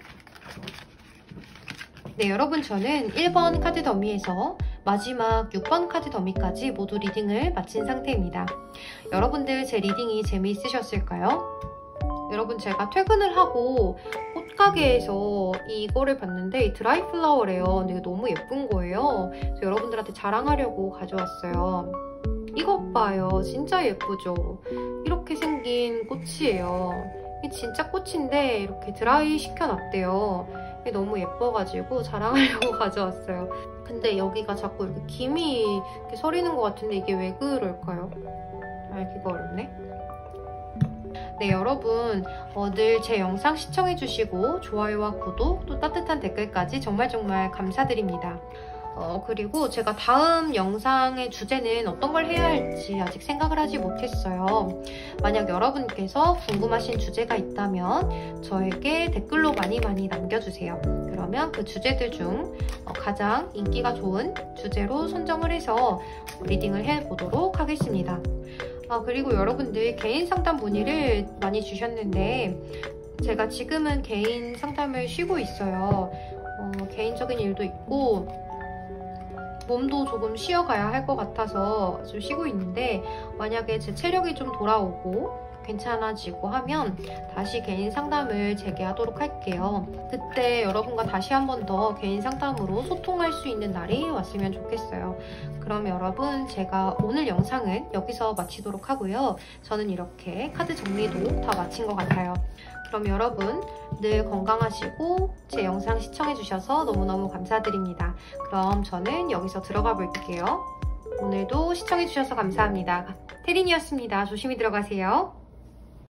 네, 여러분 저는 1번 카드 더미에서 마지막 6번 카드 더미까지 모두 리딩을 마친 상태입니다. 여러분들 제 리딩이 재미있으셨을까요? 여러분 제가 퇴근을 하고 꽃가게에서 이거를 봤는데 이 드라이 플라워래요. 근데 이거 너무 예쁜 거예요. 그래서 여러분들한테 자랑하려고 가져왔어요. 이것 봐요. 진짜 예쁘죠? 이렇게 생긴 꽃이에요. 이게 진짜 꽃인데 이렇게 드라이 시켜놨대요. 이게 너무 예뻐가지고 자랑하려고 가져왔어요. 근데 여기가 자꾸 이렇게 김이 이렇게 서리는 것 같은데 이게 왜 그럴까요? 알기가 어렵네. 네, 여러분 늘 제 영상 시청해주시고 좋아요와 구독, 또 따뜻한 댓글까지 정말 감사드립니다. 그리고 제가 다음 영상의 주제는 어떤 걸 해야 할지 아직 생각을 하지 못했어요. 만약 여러분께서 궁금하신 주제가 있다면 저에게 댓글로 많이 남겨주세요. 그러면 그 주제들 중 가장 인기가 좋은 주제로 선정을 해서 리딩을 해보도록 하겠습니다. 그리고 여러분들 개인 상담 문의를 많이 주셨는데 제가 지금은 개인 상담을 쉬고 있어요. 개인적인 일도 있고 몸도 조금 쉬어가야 할 것 같아서 좀 쉬고 있는데, 만약에 제 체력이 좀 돌아오고 괜찮아지고 하면 다시 개인 상담을 재개하도록 할게요. 그때 여러분과 다시 한 번 더 개인 상담으로 소통할 수 있는 날이 왔으면 좋겠어요. 그럼 여러분, 제가 오늘 영상은 여기서 마치도록 하고요. 저는 이렇게 카드 정리도 다 마친 것 같아요. 그럼 여러분 늘 건강하시고 제 영상 시청해주셔서 너무너무 감사드립니다. 그럼 저는 여기서 들어가 볼게요. 오늘도 시청해주셔서 감사합니다. 태린이었습니다. 조심히 들어가세요.